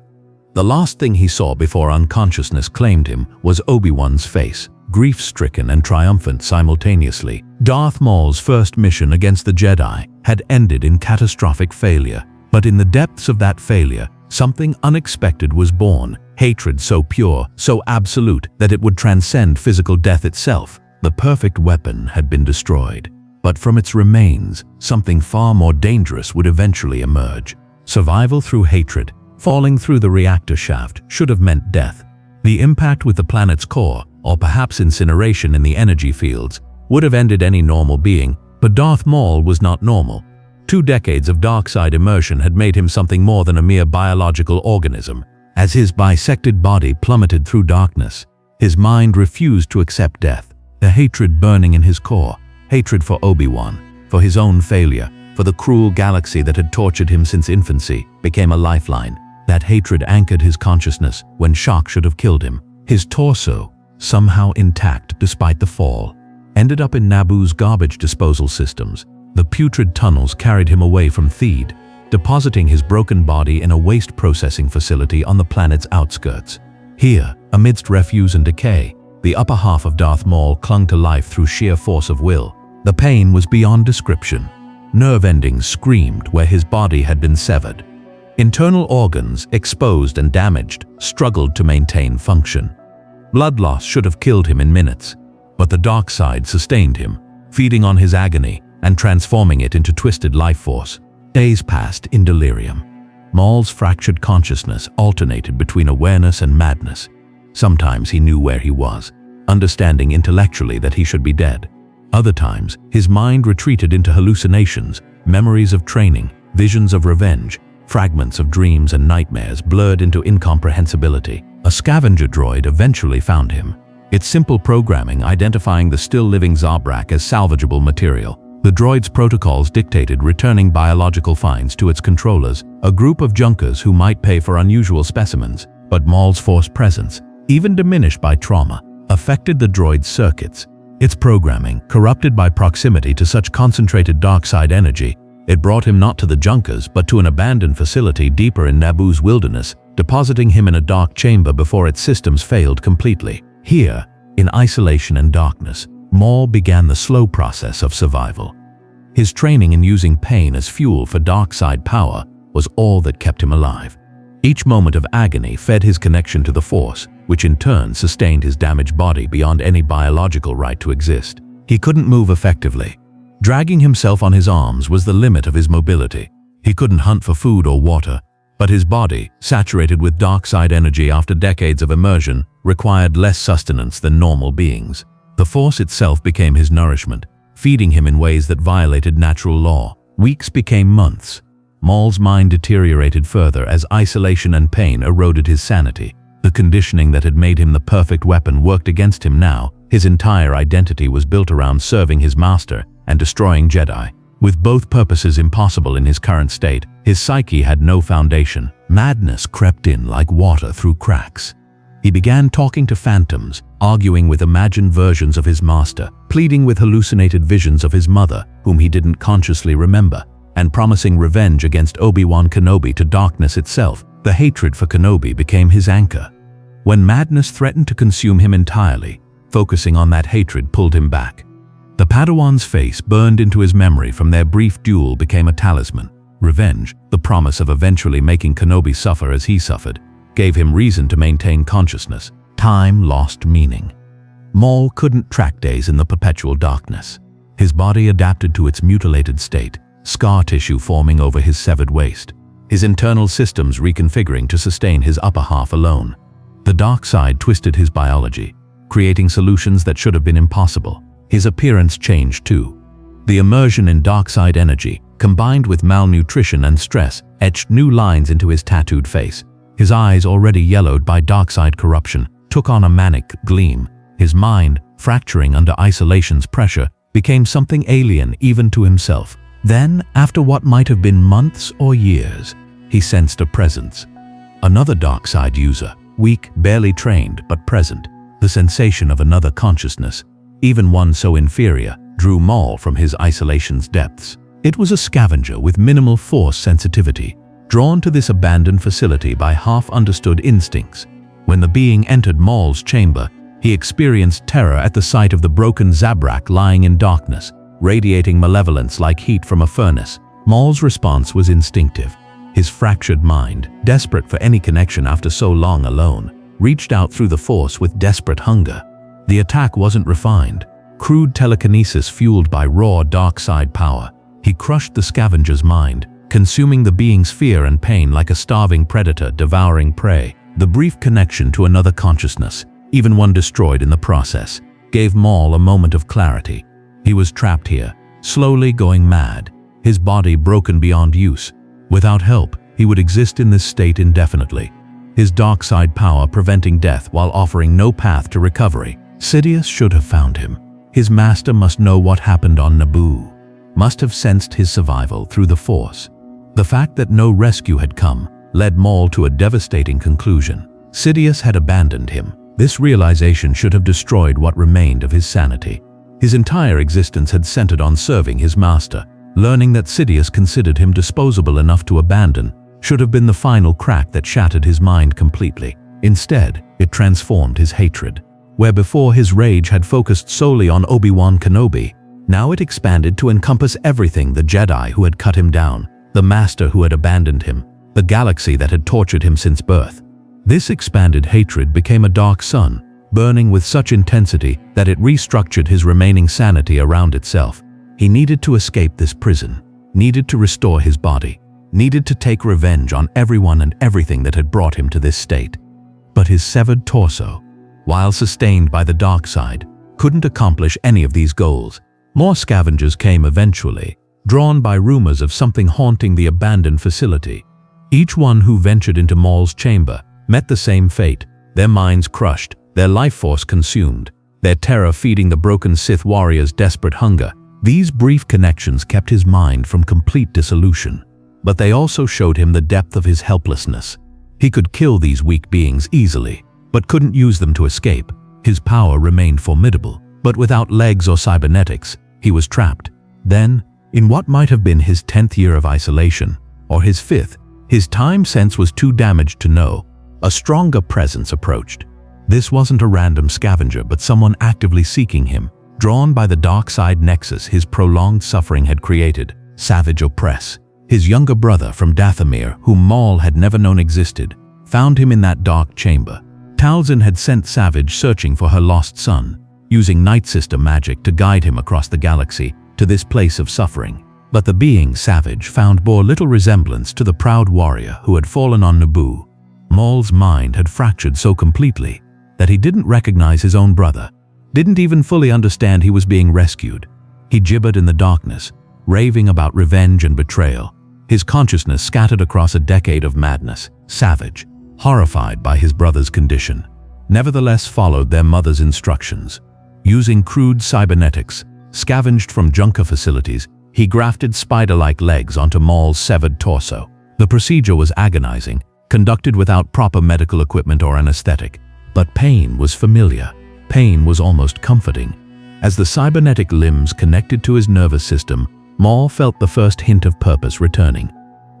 The last thing he saw before unconsciousness claimed him was Obi-Wan's face, grief-stricken and triumphant simultaneously. Darth Maul's first mission against the Jedi had ended in catastrophic failure, but in the depths of that failure, Something unexpected was born, hatred so pure, so absolute that it would transcend physical death itself. The perfect weapon had been destroyed, but from its remains, something far more dangerous would eventually emerge. Survival through hatred, falling through the reactor shaft, should have meant death. The impact with the planet's core, or perhaps incineration in the energy fields, would have ended any normal being, but Darth Maul was not normal. 2 decades of dark side immersion had made him something more than a mere biological organism. As his bisected body plummeted through darkness, his mind refused to accept death. The hatred burning in his core, hatred for Obi-Wan, for his own failure, for the cruel galaxy that had tortured him since infancy, became a lifeline. That hatred anchored his consciousness when shock should have killed him. His torso, somehow intact despite the fall, ended up in Naboo's garbage disposal systems. The putrid tunnels carried him away from Theed, depositing his broken body in a waste processing facility on the planet's outskirts. Here, amidst refuse and decay, the upper half of Darth Maul clung to life through sheer force of will. The pain was beyond description. Nerve endings screamed where his body had been severed. Internal organs, exposed and damaged, struggled to maintain function. Blood loss should have killed him in minutes, but the dark side sustained him, feeding on his agony and transforming it into twisted life force. Days passed in delirium. Maul's fractured consciousness alternated between awareness and madness. Sometimes he knew where he was, understanding intellectually that he should be dead. Other times, his mind retreated into hallucinations, memories of training, visions of revenge, fragments of dreams and nightmares blurred into incomprehensibility. A scavenger droid eventually found him, its simple programming identifying the still-living Zabrak as salvageable material. The droid's protocols dictated returning biological finds to its controllers, a group of junkers who might pay for unusual specimens. But Maul's force presence, even diminished by trauma, affected the droid's circuits. Its programming, corrupted by proximity to such concentrated dark side energy, it brought him not to the junkers but to an abandoned facility deeper in Naboo's wilderness, depositing him in a dark chamber before its systems failed completely. Here, in isolation and darkness, Maul began the slow process of survival. His training in using pain as fuel for dark side power was all that kept him alive. Each moment of agony fed his connection to the Force, which in turn sustained his damaged body beyond any biological right to exist. He couldn't move effectively. Dragging himself on his arms was the limit of his mobility. He couldn't hunt for food or water, but his body, saturated with dark side energy after decades of immersion, required less sustenance than normal beings. The Force itself became his nourishment, feeding him in ways that violated natural law. Weeks became months. Maul's mind deteriorated further as isolation and pain eroded his sanity. The conditioning that had made him the perfect weapon worked against him now. His entire identity was built around serving his master and destroying Jedi. With both purposes impossible in his current state, his psyche had no foundation. Madness crept in like water through cracks. He began talking to phantoms, arguing with imagined versions of his master, pleading with hallucinated visions of his mother, whom he didn't consciously remember, and promising revenge against Obi-Wan Kenobi to darkness itself. The hatred for Kenobi became his anchor. When madness threatened to consume him entirely, focusing on that hatred pulled him back. The Padawan's face burned into his memory from their brief duel became a talisman. Revenge, the promise of eventually making Kenobi suffer as he suffered, gave him reason to maintain consciousness. Time lost meaning. Maul couldn't track days in the perpetual darkness. His body adapted to its mutilated state, scar tissue forming over his severed waist, his internal systems reconfiguring to sustain his upper half alone. The dark side twisted his biology, creating solutions that should have been impossible. His appearance changed too. The immersion in dark side energy, combined with malnutrition and stress, etched new lines into his tattooed face. His eyes, already yellowed by dark side corruption, took on a manic gleam. His mind, fracturing under isolation's pressure, became something alien even to himself. Then, after what might have been months or years, he sensed a presence. Another dark side user, weak, barely trained, but present. The sensation of another consciousness, even one so inferior, drew Maul from his isolation's depths. It was a scavenger with minimal Force sensitivity, drawn to this abandoned facility by half-understood instincts. When the being entered Maul's chamber, he experienced terror at the sight of the broken Zabrak lying in darkness, radiating malevolence like heat from a furnace. Maul's response was instinctive. His fractured mind, desperate for any connection after so long alone, reached out through the Force with desperate hunger. The attack wasn't refined. Crude telekinesis fueled by raw dark side power. He crushed the scavenger's mind, consuming the being's fear and pain like a starving predator devouring prey. The brief connection to another consciousness, even one destroyed in the process, gave Maul a moment of clarity. He was trapped here, slowly going mad, his body broken beyond use. Without help, he would exist in this state indefinitely, his dark side power preventing death while offering no path to recovery. Sidious should have found him. His master must know what happened on Naboo, must have sensed his survival through the Force. The fact that no rescue had come led Maul to a devastating conclusion. Sidious had abandoned him. This realization should have destroyed what remained of his sanity. His entire existence had centered on serving his master. Learning that Sidious considered him disposable enough to abandon should have been the final crack that shattered his mind completely. Instead, it transformed his hatred. Where before his rage had focused solely on Obi-Wan Kenobi, now it expanded to encompass everything: the Jedi who had cut him down, the Master who had abandoned him, the galaxy that had tortured him since birth. This expanded hatred became a dark sun, burning with such intensity that it restructured his remaining sanity around itself. He needed to escape this prison, needed to restore his body, needed to take revenge on everyone and everything that had brought him to this state. But his severed torso, while sustained by the dark side, couldn't accomplish any of these goals. More scavengers came eventually, drawn by rumors of something haunting the abandoned facility. Each one who ventured into Maul's chamber met the same fate: their minds crushed, their life force consumed, their terror feeding the broken Sith warrior's desperate hunger. These brief connections kept his mind from complete dissolution, but they also showed him the depth of his helplessness. He could kill these weak beings easily, but couldn't use them to escape. His power remained formidable, but without legs or cybernetics, he was trapped. Then, in what might have been his 10th year of isolation, or his 5th, his time sense was too damaged to know. A stronger presence approached. This wasn't a random scavenger, but someone actively seeking him, drawn by the dark side nexus his prolonged suffering had created. Savage Opress, his younger brother from Dathomir, whom Maul had never known existed, found him in that dark chamber. Talzin had sent Savage searching for her lost son, using Night Sister magic to guide him across the galaxy to this place of suffering. But the being Savage found bore little resemblance to the proud warrior who had fallen on Naboo. Maul's mind had fractured so completely that he didn't recognize his own brother, didn't even fully understand he was being rescued. He gibbered in the darkness, raving about revenge and betrayal, his consciousness scattered across a decade of madness. Savage, horrified by his brother's condition, nevertheless followed their mother's instructions. Using crude cybernetics, scavenged from Junker facilities, he grafted spider-like legs onto Maul's severed torso. The procedure was agonizing, conducted without proper medical equipment or anesthetic, but pain was familiar. Pain was almost comforting. As the cybernetic limbs connected to his nervous system, Maul felt the first hint of purpose returning.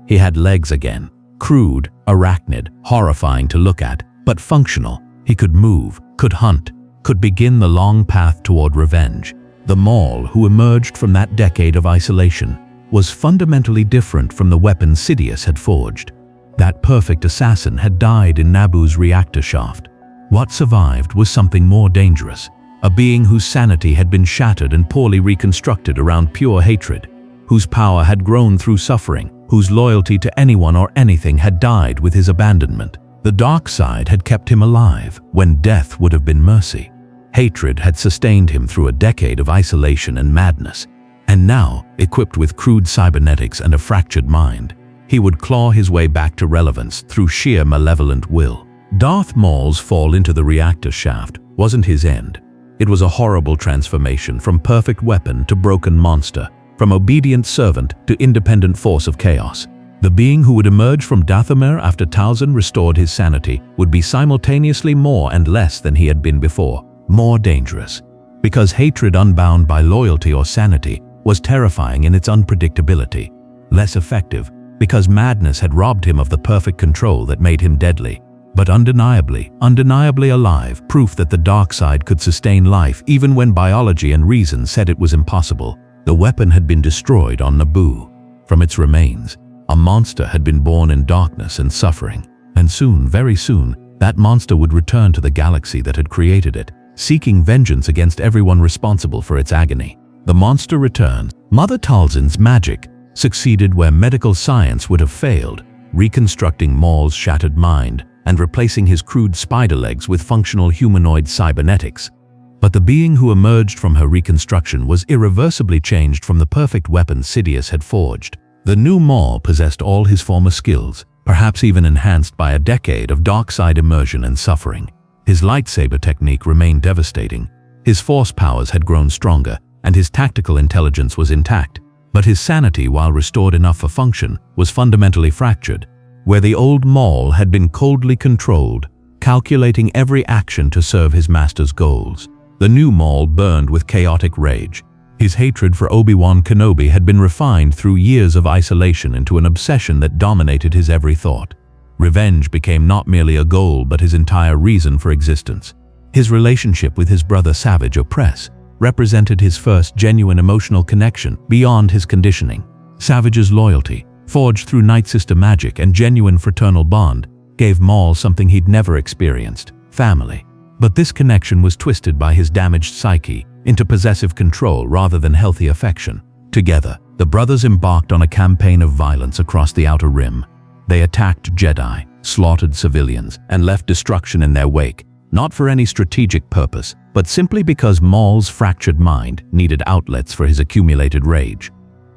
He had legs again, crude, arachnid, horrifying to look at, but functional. He could move, could hunt, could begin the long path toward revenge. The Maul who emerged from that decade of isolation was fundamentally different from the weapon Sidious had forged. That perfect assassin had died in Naboo's reactor shaft. What survived was something more dangerous, a being whose sanity had been shattered and poorly reconstructed around pure hatred, whose power had grown through suffering, whose loyalty to anyone or anything had died with his abandonment. The dark side had kept him alive when death would have been mercy. Hatred had sustained him through a decade of isolation and madness, and now, equipped with crude cybernetics and a fractured mind, he would claw his way back to relevance through sheer malevolent will. Darth Maul's fall into the reactor shaft wasn't his end. It was a horrible transformation from perfect weapon to broken monster, from obedient servant to independent force of chaos. The being who would emerge from Dathomir after Talzin restored his sanity would be simultaneously more and less than he had been before, more dangerous. Because hatred unbound by loyalty or sanity was terrifying in its unpredictability. Less effective, because madness had robbed him of the perfect control that made him deadly. But undeniably alive, proof that the dark side could sustain life even when biology and reason said it was impossible. The weapon had been destroyed on Naboo. From its remains, A monster had been born in darkness and suffering, and soon, very soon, that monster would return to the galaxy that had created it, seeking vengeance against everyone responsible for its agony. The monster returned. Mother Talzin's magic succeeded where medical science would have failed, reconstructing Maul's shattered mind and replacing his crude spider legs with functional humanoid cybernetics. But the being who emerged from her reconstruction was irreversibly changed from the perfect weapon Sidious had forged. The new Maul possessed all his former skills, perhaps even enhanced by a decade of dark side immersion and suffering. His lightsaber technique remained devastating. His force powers had grown stronger, and his tactical intelligence was intact. But his sanity, while restored enough for function, was fundamentally fractured. Where the old Maul had been coldly controlled, calculating every action to serve his master's goals, the new Maul burned with chaotic rage. His hatred for Obi-Wan Kenobi had been refined through years of isolation into an obsession that dominated his every thought. Revenge became not merely a goal but his entire reason for existence. His relationship with his brother Savage Opress represented his first genuine emotional connection beyond his conditioning. Savage's loyalty, forged through Night Sister magic and genuine fraternal bond, gave Maul something he'd never experienced: family. But this connection was twisted by his damaged psyche into possessive control rather than healthy affection. Together, the brothers embarked on a campaign of violence across the Outer Rim. They attacked Jedi, slaughtered civilians, and left destruction in their wake, not for any strategic purpose, but simply because Maul's fractured mind needed outlets for his accumulated rage.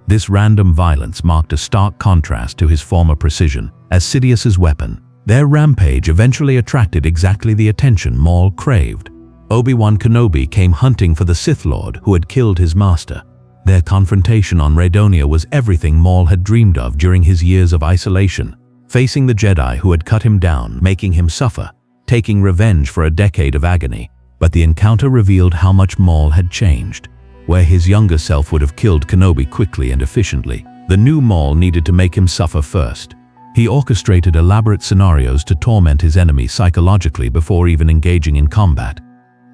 This random violence marked a stark contrast to his former precision as Sidious's weapon. Their rampage eventually attracted exactly the attention Maul craved. Obi-Wan Kenobi came hunting for the Sith Lord who had killed his master. Their confrontation on Raydonia was everything Maul had dreamed of during his years of isolation, facing the Jedi who had cut him down, making him suffer, taking revenge for a decade of agony. But the encounter revealed how much Maul had changed. Where his younger self would have killed Kenobi quickly and efficiently, the new Maul needed to make him suffer first. He orchestrated elaborate scenarios to torment his enemy psychologically before even engaging in combat.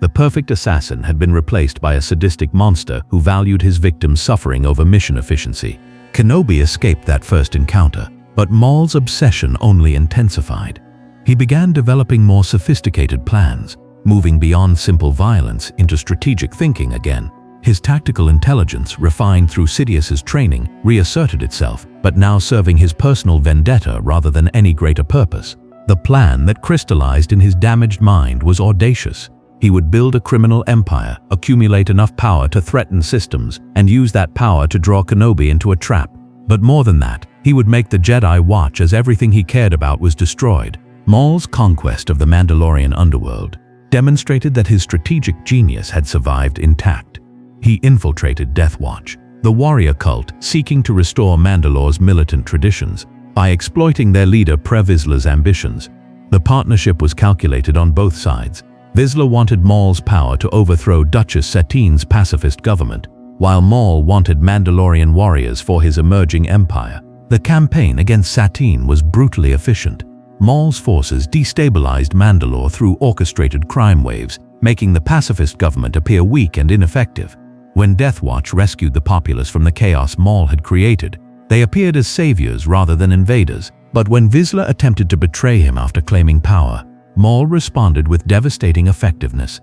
The perfect assassin had been replaced by a sadistic monster who valued his victim's suffering over mission efficiency. Kenobi escaped that first encounter, but Maul's obsession only intensified. He began developing more sophisticated plans, moving beyond simple violence into strategic thinking again. His tactical intelligence, refined through Sidious's training, reasserted itself, but now serving his personal vendetta rather than any greater purpose. The plan that crystallized in his damaged mind was audacious. He would build a criminal empire, accumulate enough power to threaten systems, and use that power to draw Kenobi into a trap. But more than that, he would make the Jedi watch as everything he cared about was destroyed. Maul's conquest of the Mandalorian underworld demonstrated that his strategic genius had survived intact. He infiltrated Death Watch, the warrior cult seeking to restore Mandalore's militant traditions by exploiting their leader Pre Vizsla's ambitions. The partnership was calculated on both sides. Vizsla wanted Maul's power to overthrow Duchess Satine's pacifist government, while Maul wanted Mandalorian warriors for his emerging empire. The campaign against Satine was brutally efficient. Maul's forces destabilized Mandalore through orchestrated crime waves, making the pacifist government appear weak and ineffective. When Death Watch rescued the populace from the chaos Maul had created, they appeared as saviors rather than invaders. But when Vizsla attempted to betray him after claiming power, Maul responded with devastating effectiveness.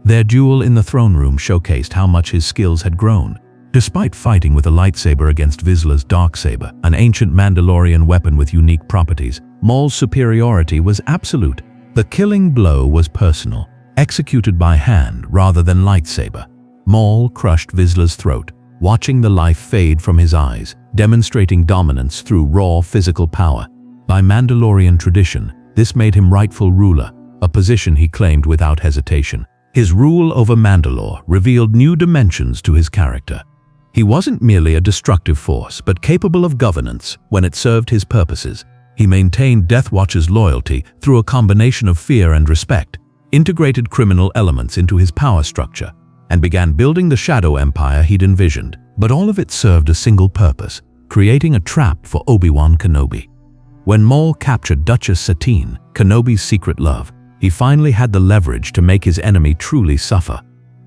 Their duel in the throne room showcased how much his skills had grown. Despite fighting with a lightsaber against Vizsla's darksaber, an ancient Mandalorian weapon with unique properties, Maul's superiority was absolute. The killing blow was personal, executed by hand rather than lightsaber. Maul crushed Vizsla's throat, watching the life fade from his eyes, demonstrating dominance through raw physical power. By Mandalorian tradition, this made him rightful ruler, a position he claimed without hesitation. His rule over Mandalore revealed new dimensions to his character. He wasn't merely a destructive force, but capable of governance when it served his purposes. He maintained Death Watch's loyalty through a combination of fear and respect, integrated criminal elements into his power structure, and began building the shadow empire he'd envisioned. But all of it served a single purpose: creating a trap for Obi-Wan Kenobi. When Maul captured Duchess Satine, Kenobi's secret love, he finally had the leverage to make his enemy truly suffer.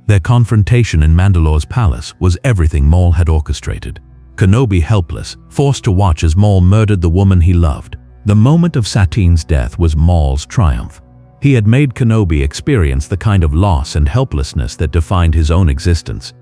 Their confrontation in Mandalore's palace was everything Maul had orchestrated. Kenobi helpless, forced to watch as Maul murdered the woman he loved. The moment of Satine's death was Maul's triumph. He had made Kenobi experience the kind of loss and helplessness that defined his own existence.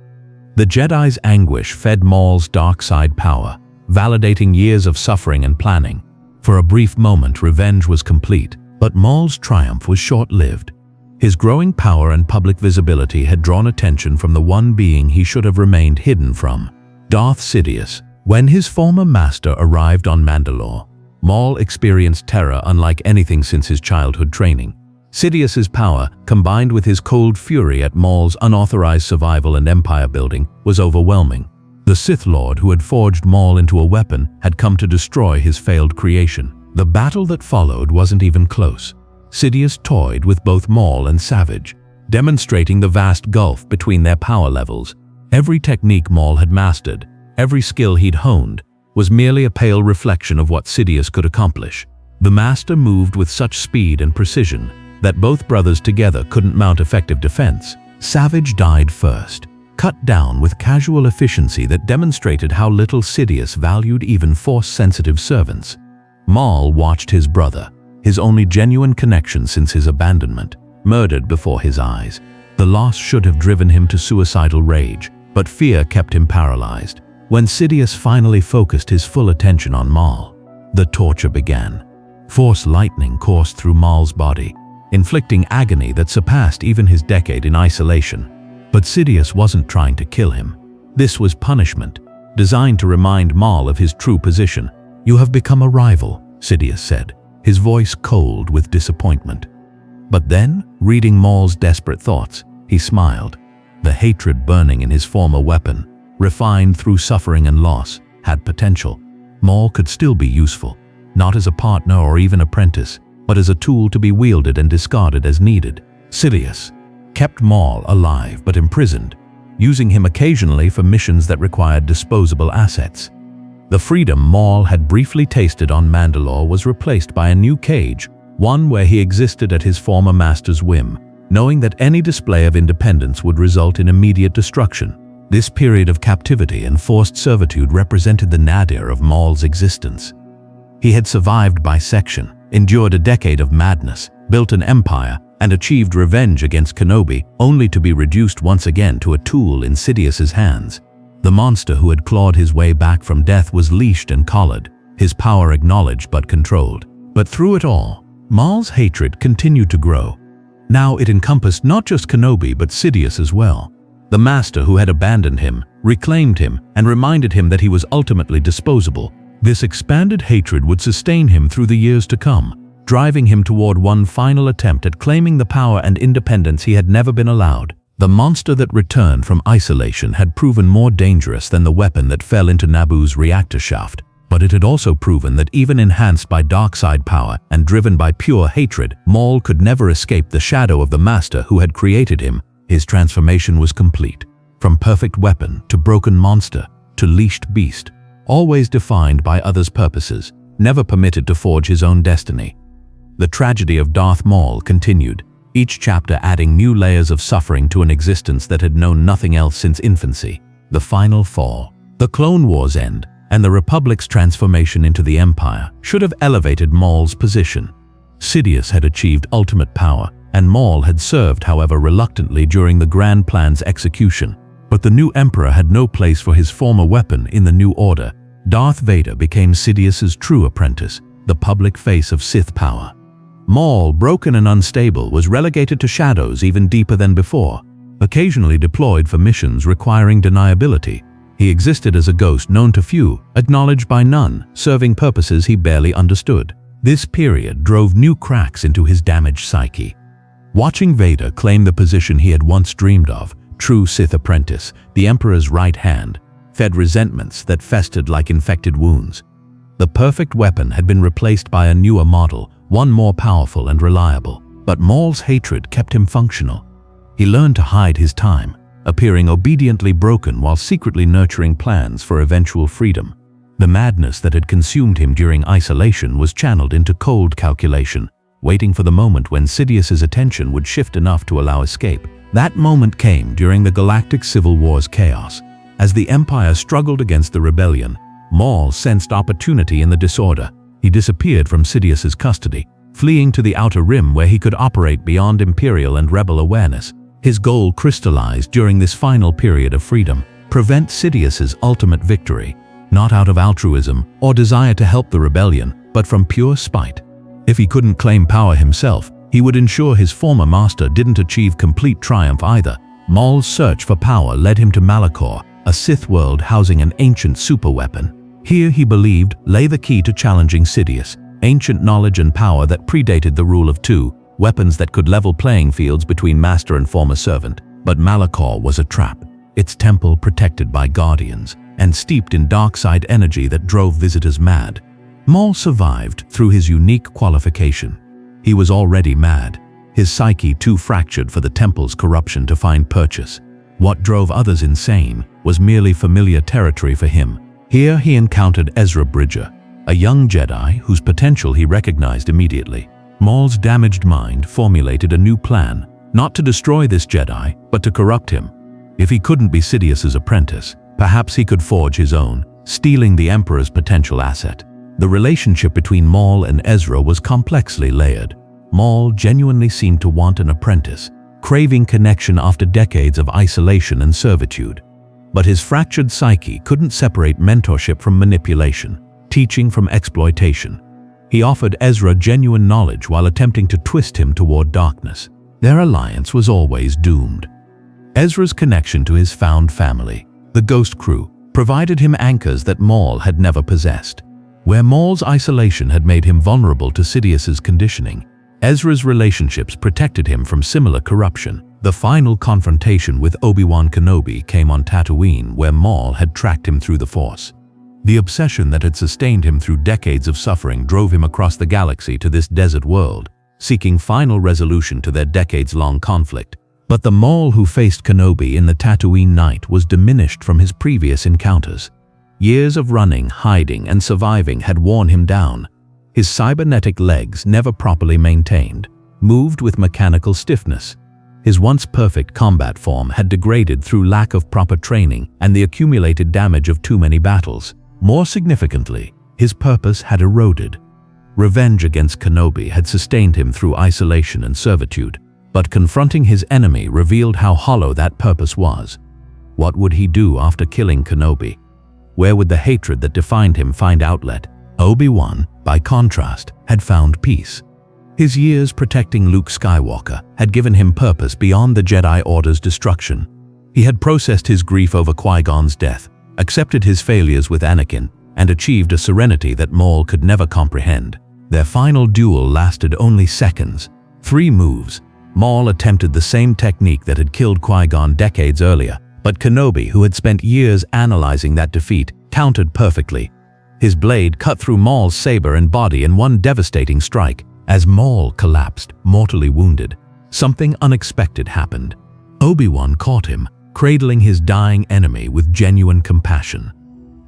The Jedi's anguish fed Maul's dark side power, validating years of suffering and planning. For a brief moment, revenge was complete, but Maul's triumph was short-lived. His growing power and public visibility had drawn attention from the one being he should have remained hidden from, Darth Sidious. When his former master arrived on Mandalore, Maul experienced terror unlike anything since his childhood training. Sidious's power, combined with his cold fury at Maul's unauthorized survival and empire building, was overwhelming. The Sith Lord who had forged Maul into a weapon had come to destroy his failed creation. The battle that followed wasn't even close. Sidious toyed with both Maul and Savage, demonstrating the vast gulf between their power levels. Every technique Maul had mastered, every skill he'd honed, was merely a pale reflection of what Sidious could accomplish. The master moved with such speed and precision that both brothers together couldn't mount effective defense. Savage died first, cut down with casual efficiency that demonstrated how little Sidious valued even Force-sensitive servants. Maul watched his brother, his only genuine connection since his abandonment, murdered before his eyes. The loss should have driven him to suicidal rage, but fear kept him paralyzed. When Sidious finally focused his full attention on Maul, the torture began. Force lightning coursed through Maul's body, inflicting agony that surpassed even his decade in isolation. But Sidious wasn't trying to kill him. This was punishment, designed to remind Maul of his true position. "You have become a rival," Sidious said, his voice cold with disappointment. But then, reading Maul's desperate thoughts, he smiled. The hatred burning in his former weapon, refined through suffering and loss, had potential. Maul could still be useful, not as a partner or even apprentice, but as a tool to be wielded and discarded as needed. Sidious kept Maul alive but imprisoned, using him occasionally for missions that required disposable assets. The freedom Maul had briefly tasted on Mandalore was replaced by a new cage, one where he existed at his former master's whim, knowing that any display of independence would result in immediate destruction. This period of captivity and forced servitude represented the nadir of Maul's existence. He had survived bisection, endured a decade of madness, built an empire, and achieved revenge against Kenobi, only to be reduced once again to a tool in Sidious's hands. The monster who had clawed his way back from death was leashed and collared, his power acknowledged but controlled. But through it all, Maul's hatred continued to grow. Now it encompassed not just Kenobi but Sidious as well. The master who had abandoned him, reclaimed him, and reminded him that he was ultimately disposable. This expanded hatred would sustain him through the years to come, driving him toward one final attempt at claiming the power and independence he had never been allowed. The monster that returned from isolation had proven more dangerous than the weapon that fell into Naboo's reactor shaft, but it had also proven that even enhanced by dark-side power and driven by pure hatred, Maul could never escape the shadow of the master who had created him. His transformation was complete, from perfect weapon to broken monster to leashed beast, always defined by others' purposes, never permitted to forge his own destiny. The tragedy of Darth Maul continued, each chapter adding new layers of suffering to an existence that had known nothing else since infancy. The final fall, the Clone Wars' end, and the Republic's transformation into the Empire should have elevated Maul's position. Sidious had achieved ultimate power, and Maul had served, however reluctantly, during the grand plan's execution. But the new Emperor had no place for his former weapon in the new order. Darth Vader became Sidious's true apprentice, the public face of Sith power. Maul, broken and unstable, was relegated to shadows even deeper than before, occasionally deployed for missions requiring deniability. He existed as a ghost known to few, acknowledged by none, serving purposes he barely understood. This period drove new cracks into his damaged psyche. Watching Vader claim the position he had once dreamed of, true Sith apprentice, the Emperor's right hand, fed resentments that festered like infected wounds. The perfect weapon had been replaced by a newer model, one more powerful and reliable. But Maul's hatred kept him functional. He learned to hide his time, appearing obediently broken while secretly nurturing plans for eventual freedom. The madness that had consumed him during isolation was channeled into cold calculation, waiting for the moment when Sidious's attention would shift enough to allow escape. That moment came during the Galactic Civil War's chaos. As the Empire struggled against the rebellion, Maul sensed opportunity in the disorder. He disappeared from Sidious's custody, fleeing to the Outer Rim where he could operate beyond Imperial and Rebel awareness. His goal crystallized during this final period of freedom: prevent Sidious's ultimate victory, not out of altruism or desire to help the rebellion, but from pure spite. If he couldn't claim power himself, he would ensure his former master didn't achieve complete triumph either. Maul's search for power led him to Malachor, a Sith world housing an ancient superweapon. Here, he believed, lay the key to challenging Sidious, ancient knowledge and power that predated the rule of two, weapons that could level playing fields between master and former servant. But Malachor was a trap, its temple protected by guardians, and steeped in dark side energy that drove visitors mad. Maul survived through his unique qualification. He was already mad, his psyche too fractured for the temple's corruption to find purchase. What drove others insane was merely familiar territory for him. Here he encountered Ezra Bridger, a young Jedi whose potential he recognized immediately. Maul's damaged mind formulated a new plan, not to destroy this Jedi, but to corrupt him. If he couldn't be Sidious's apprentice, perhaps he could forge his own, stealing the Emperor's potential asset. The relationship between Maul and Ezra was complexly layered. Maul genuinely seemed to want an apprentice, craving connection after decades of isolation and servitude. But his fractured psyche couldn't separate mentorship from manipulation, teaching from exploitation. He offered Ezra genuine knowledge while attempting to twist him toward darkness. Their alliance was always doomed. Ezra's connection to his found family, the Ghost Crew, provided him anchors that Maul had never possessed. Where Maul's isolation had made him vulnerable to Sidious's conditioning, Ezra's relationships protected him from similar corruption. The final confrontation with Obi-Wan Kenobi came on Tatooine, where Maul had tracked him through the Force. The obsession that had sustained him through decades of suffering drove him across the galaxy to this desert world, seeking final resolution to their decades-long conflict. But the Maul who faced Kenobi in the Tatooine night was diminished from his previous encounters. Years of running, hiding, and surviving had worn him down. His cybernetic legs, never properly maintained, moved with mechanical stiffness. His once perfect combat form had degraded through lack of proper training and the accumulated damage of too many battles. More significantly, his purpose had eroded. Revenge against Kenobi had sustained him through isolation and servitude, but confronting his enemy revealed how hollow that purpose was. What would he do after killing Kenobi? Where would the hatred that defined him find outlet? Obi-Wan, by contrast, had found peace. His years protecting Luke Skywalker had given him purpose beyond the Jedi Order's destruction. He had processed his grief over Qui-Gon's death, accepted his failures with Anakin, and achieved a serenity that Maul could never comprehend. Their final duel lasted only seconds. 3 moves. Maul attempted the same technique that had killed Qui-Gon decades earlier, but Kenobi, who had spent years analyzing that defeat, countered perfectly. His blade cut through Maul's saber and body in one devastating strike. As Maul collapsed, mortally wounded, something unexpected happened. Obi-Wan caught him, cradling his dying enemy with genuine compassion.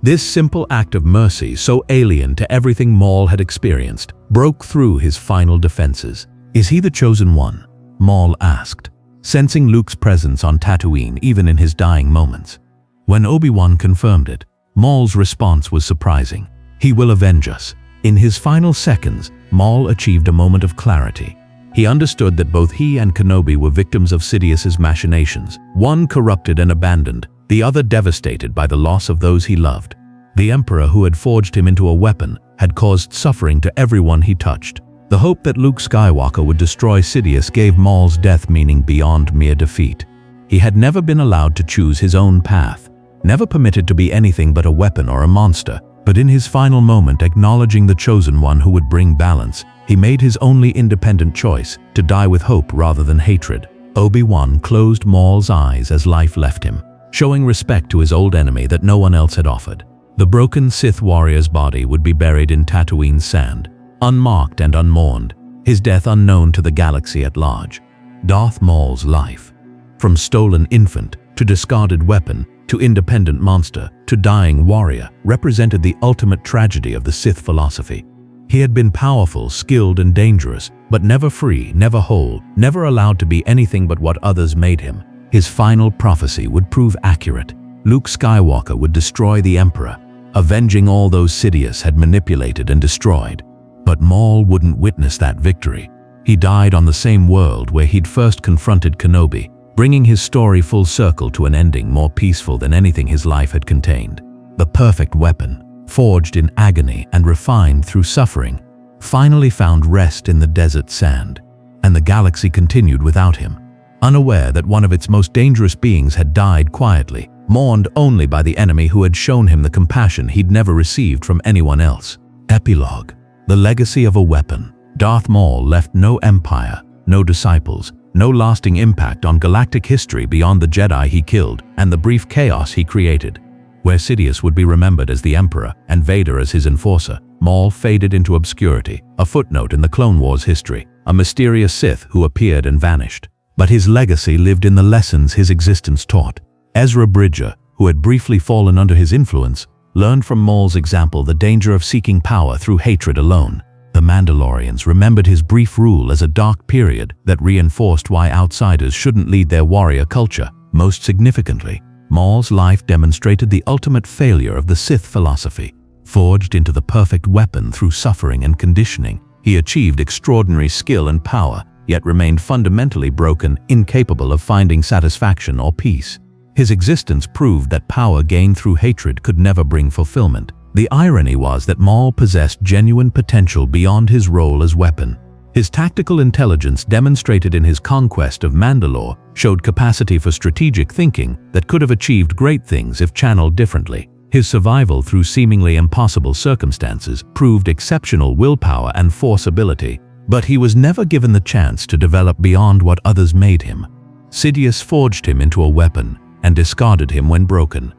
This simple act of mercy, so alien to everything Maul had experienced, broke through his final defenses. "Is he the chosen one?" Maul asked, sensing Luke's presence on Tatooine even in his dying moments. When Obi-Wan confirmed it, Maul's response was surprising. "He will avenge us." In his final seconds, Maul achieved a moment of clarity. He understood that both he and Kenobi were victims of Sidious's machinations, one corrupted and abandoned, the other devastated by the loss of those he loved. The Emperor who had forged him into a weapon had caused suffering to everyone he touched. The hope that Luke Skywalker would destroy Sidious gave Maul's death meaning beyond mere defeat. He had never been allowed to choose his own path, never permitted to be anything but a weapon or a monster. But in his final moment, acknowledging the chosen one who would bring balance, he made his only independent choice, to die with hope rather than hatred. Obi-Wan closed Maul's eyes as life left him, showing respect to his old enemy that no one else had offered. The broken Sith warrior's body would be buried in Tatooine's sand, unmarked and unmourned, his death unknown to the galaxy at large. Darth Maul's life, from stolen infant to discarded weapon, to independent monster, to dying warrior, represented the ultimate tragedy of the Sith philosophy. He had been powerful, skilled, and dangerous, but never free, never whole, never allowed to be anything but what others made him. His final prophecy would prove accurate. Luke Skywalker would destroy the Emperor, avenging all those Sidious had manipulated and destroyed. But Maul wouldn't witness that victory. He died on the same world where he'd first confronted Kenobi, bringing his story full circle to an ending more peaceful than anything his life had contained. The perfect weapon, forged in agony and refined through suffering, finally found rest in the desert sand, and the galaxy continued without him, unaware that one of its most dangerous beings had died quietly, mourned only by the enemy who had shown him the compassion he'd never received from anyone else. Epilogue. The legacy of a weapon. Darth Maul left no empire, no disciples, no lasting impact on galactic history beyond the Jedi he killed and the brief chaos he created. Where Sidious would be remembered as the Emperor and Vader as his enforcer, Maul faded into obscurity, a footnote in the Clone Wars history, a mysterious Sith who appeared and vanished. But his legacy lived in the lessons his existence taught. Ezra Bridger, who had briefly fallen under his influence, learned from Maul's example the danger of seeking power through hatred alone. The Mandalorians remembered his brief rule as a dark period that reinforced why outsiders shouldn't lead their warrior culture. Most significantly, Maul's life demonstrated the ultimate failure of the Sith philosophy. Forged into the perfect weapon through suffering and conditioning, he achieved extraordinary skill and power, yet remained fundamentally broken, incapable of finding satisfaction or peace. His existence proved that power gained through hatred could never bring fulfillment. The irony was that Maul possessed genuine potential beyond his role as weapon. His tactical intelligence, demonstrated in his conquest of Mandalore, showed capacity for strategic thinking that could have achieved great things if channeled differently. His survival through seemingly impossible circumstances proved exceptional willpower and force ability, but he was never given the chance to develop beyond what others made him. Sidious forged him into a weapon and discarded him when broken.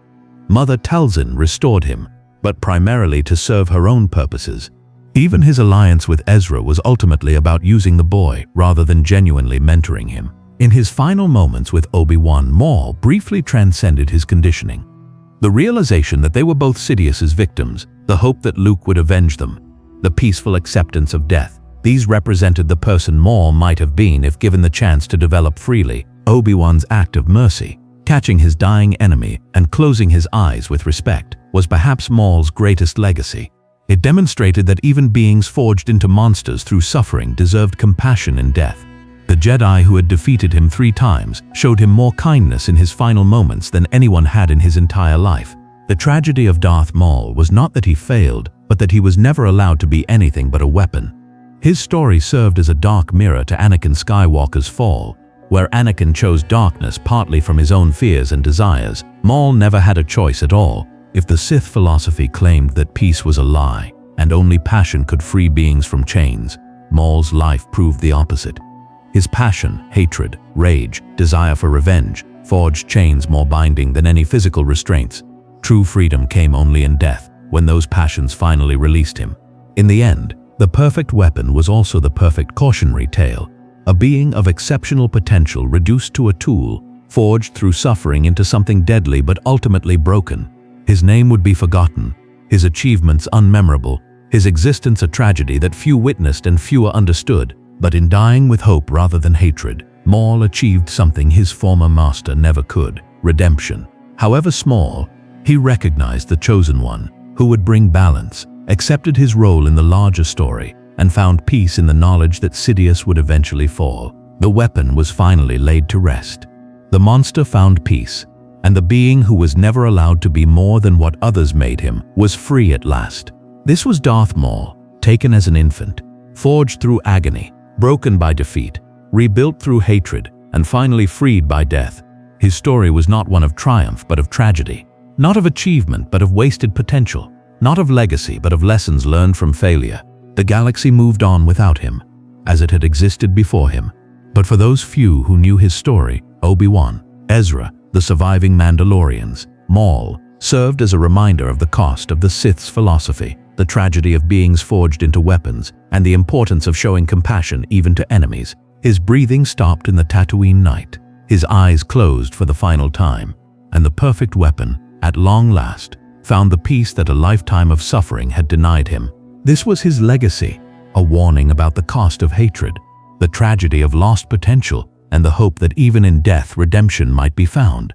Mother Talzin restored him, but primarily to serve her own purposes. Even his alliance with Ezra was ultimately about using the boy rather than genuinely mentoring him. In his final moments with Obi-Wan, Maul briefly transcended his conditioning. The realization that they were both Sidious's victims, the hope that Luke would avenge them, the peaceful acceptance of death, these represented the person Maul might have been if given the chance to develop freely. Obi-Wan's act of mercy, catching his dying enemy and closing his eyes with respect, was perhaps Maul's greatest legacy. It demonstrated that even beings forged into monsters through suffering deserved compassion in death. The Jedi who had defeated him 3 times showed him more kindness in his final moments than anyone had in his entire life. The tragedy of Darth Maul was not that he failed, but that he was never allowed to be anything but a weapon. His story served as a dark mirror to Anakin Skywalker's fall. Where Anakin chose darkness partly from his own fears and desires, Maul never had a choice at all. If the Sith philosophy claimed that peace was a lie and only passion could free beings from chains, Maul's life proved the opposite. His passion, hatred, rage, desire for revenge forged chains more binding than any physical restraints. True freedom came only in death, when those passions finally released him. In the end, the perfect weapon was also the perfect cautionary tale. A being of exceptional potential reduced to a tool, forged through suffering into something deadly but ultimately broken. His name would be forgotten, his achievements unmemorable, his existence a tragedy that few witnessed and fewer understood. But in dying with hope rather than hatred, Maul achieved something his former master never could: redemption. However small, he recognized the chosen one, who would bring balance, accepted his role in the larger story, and found peace in the knowledge that Sidious would eventually fall. The weapon was finally laid to rest. The monster found peace, and the being who was never allowed to be more than what others made him was free at last. This was Darth Maul, taken as an infant, forged through agony, broken by defeat, rebuilt through hatred, and finally freed by death. His story was not one of triumph but of tragedy, not of achievement but of wasted potential, not of legacy but of lessons learned from failure. The galaxy moved on without him, as it had existed before him. But for those few who knew his story, Obi-Wan, Ezra, the surviving Mandalorians, Maul, served as a reminder of the cost of the Sith's philosophy, the tragedy of beings forged into weapons, and the importance of showing compassion even to enemies. His breathing stopped in the Tatooine night, his eyes closed for the final time, and the perfect weapon, at long last, found the peace that a lifetime of suffering had denied him. This was his legacy, a warning about the cost of hatred, the tragedy of lost potential, and the hope that even in death redemption might be found.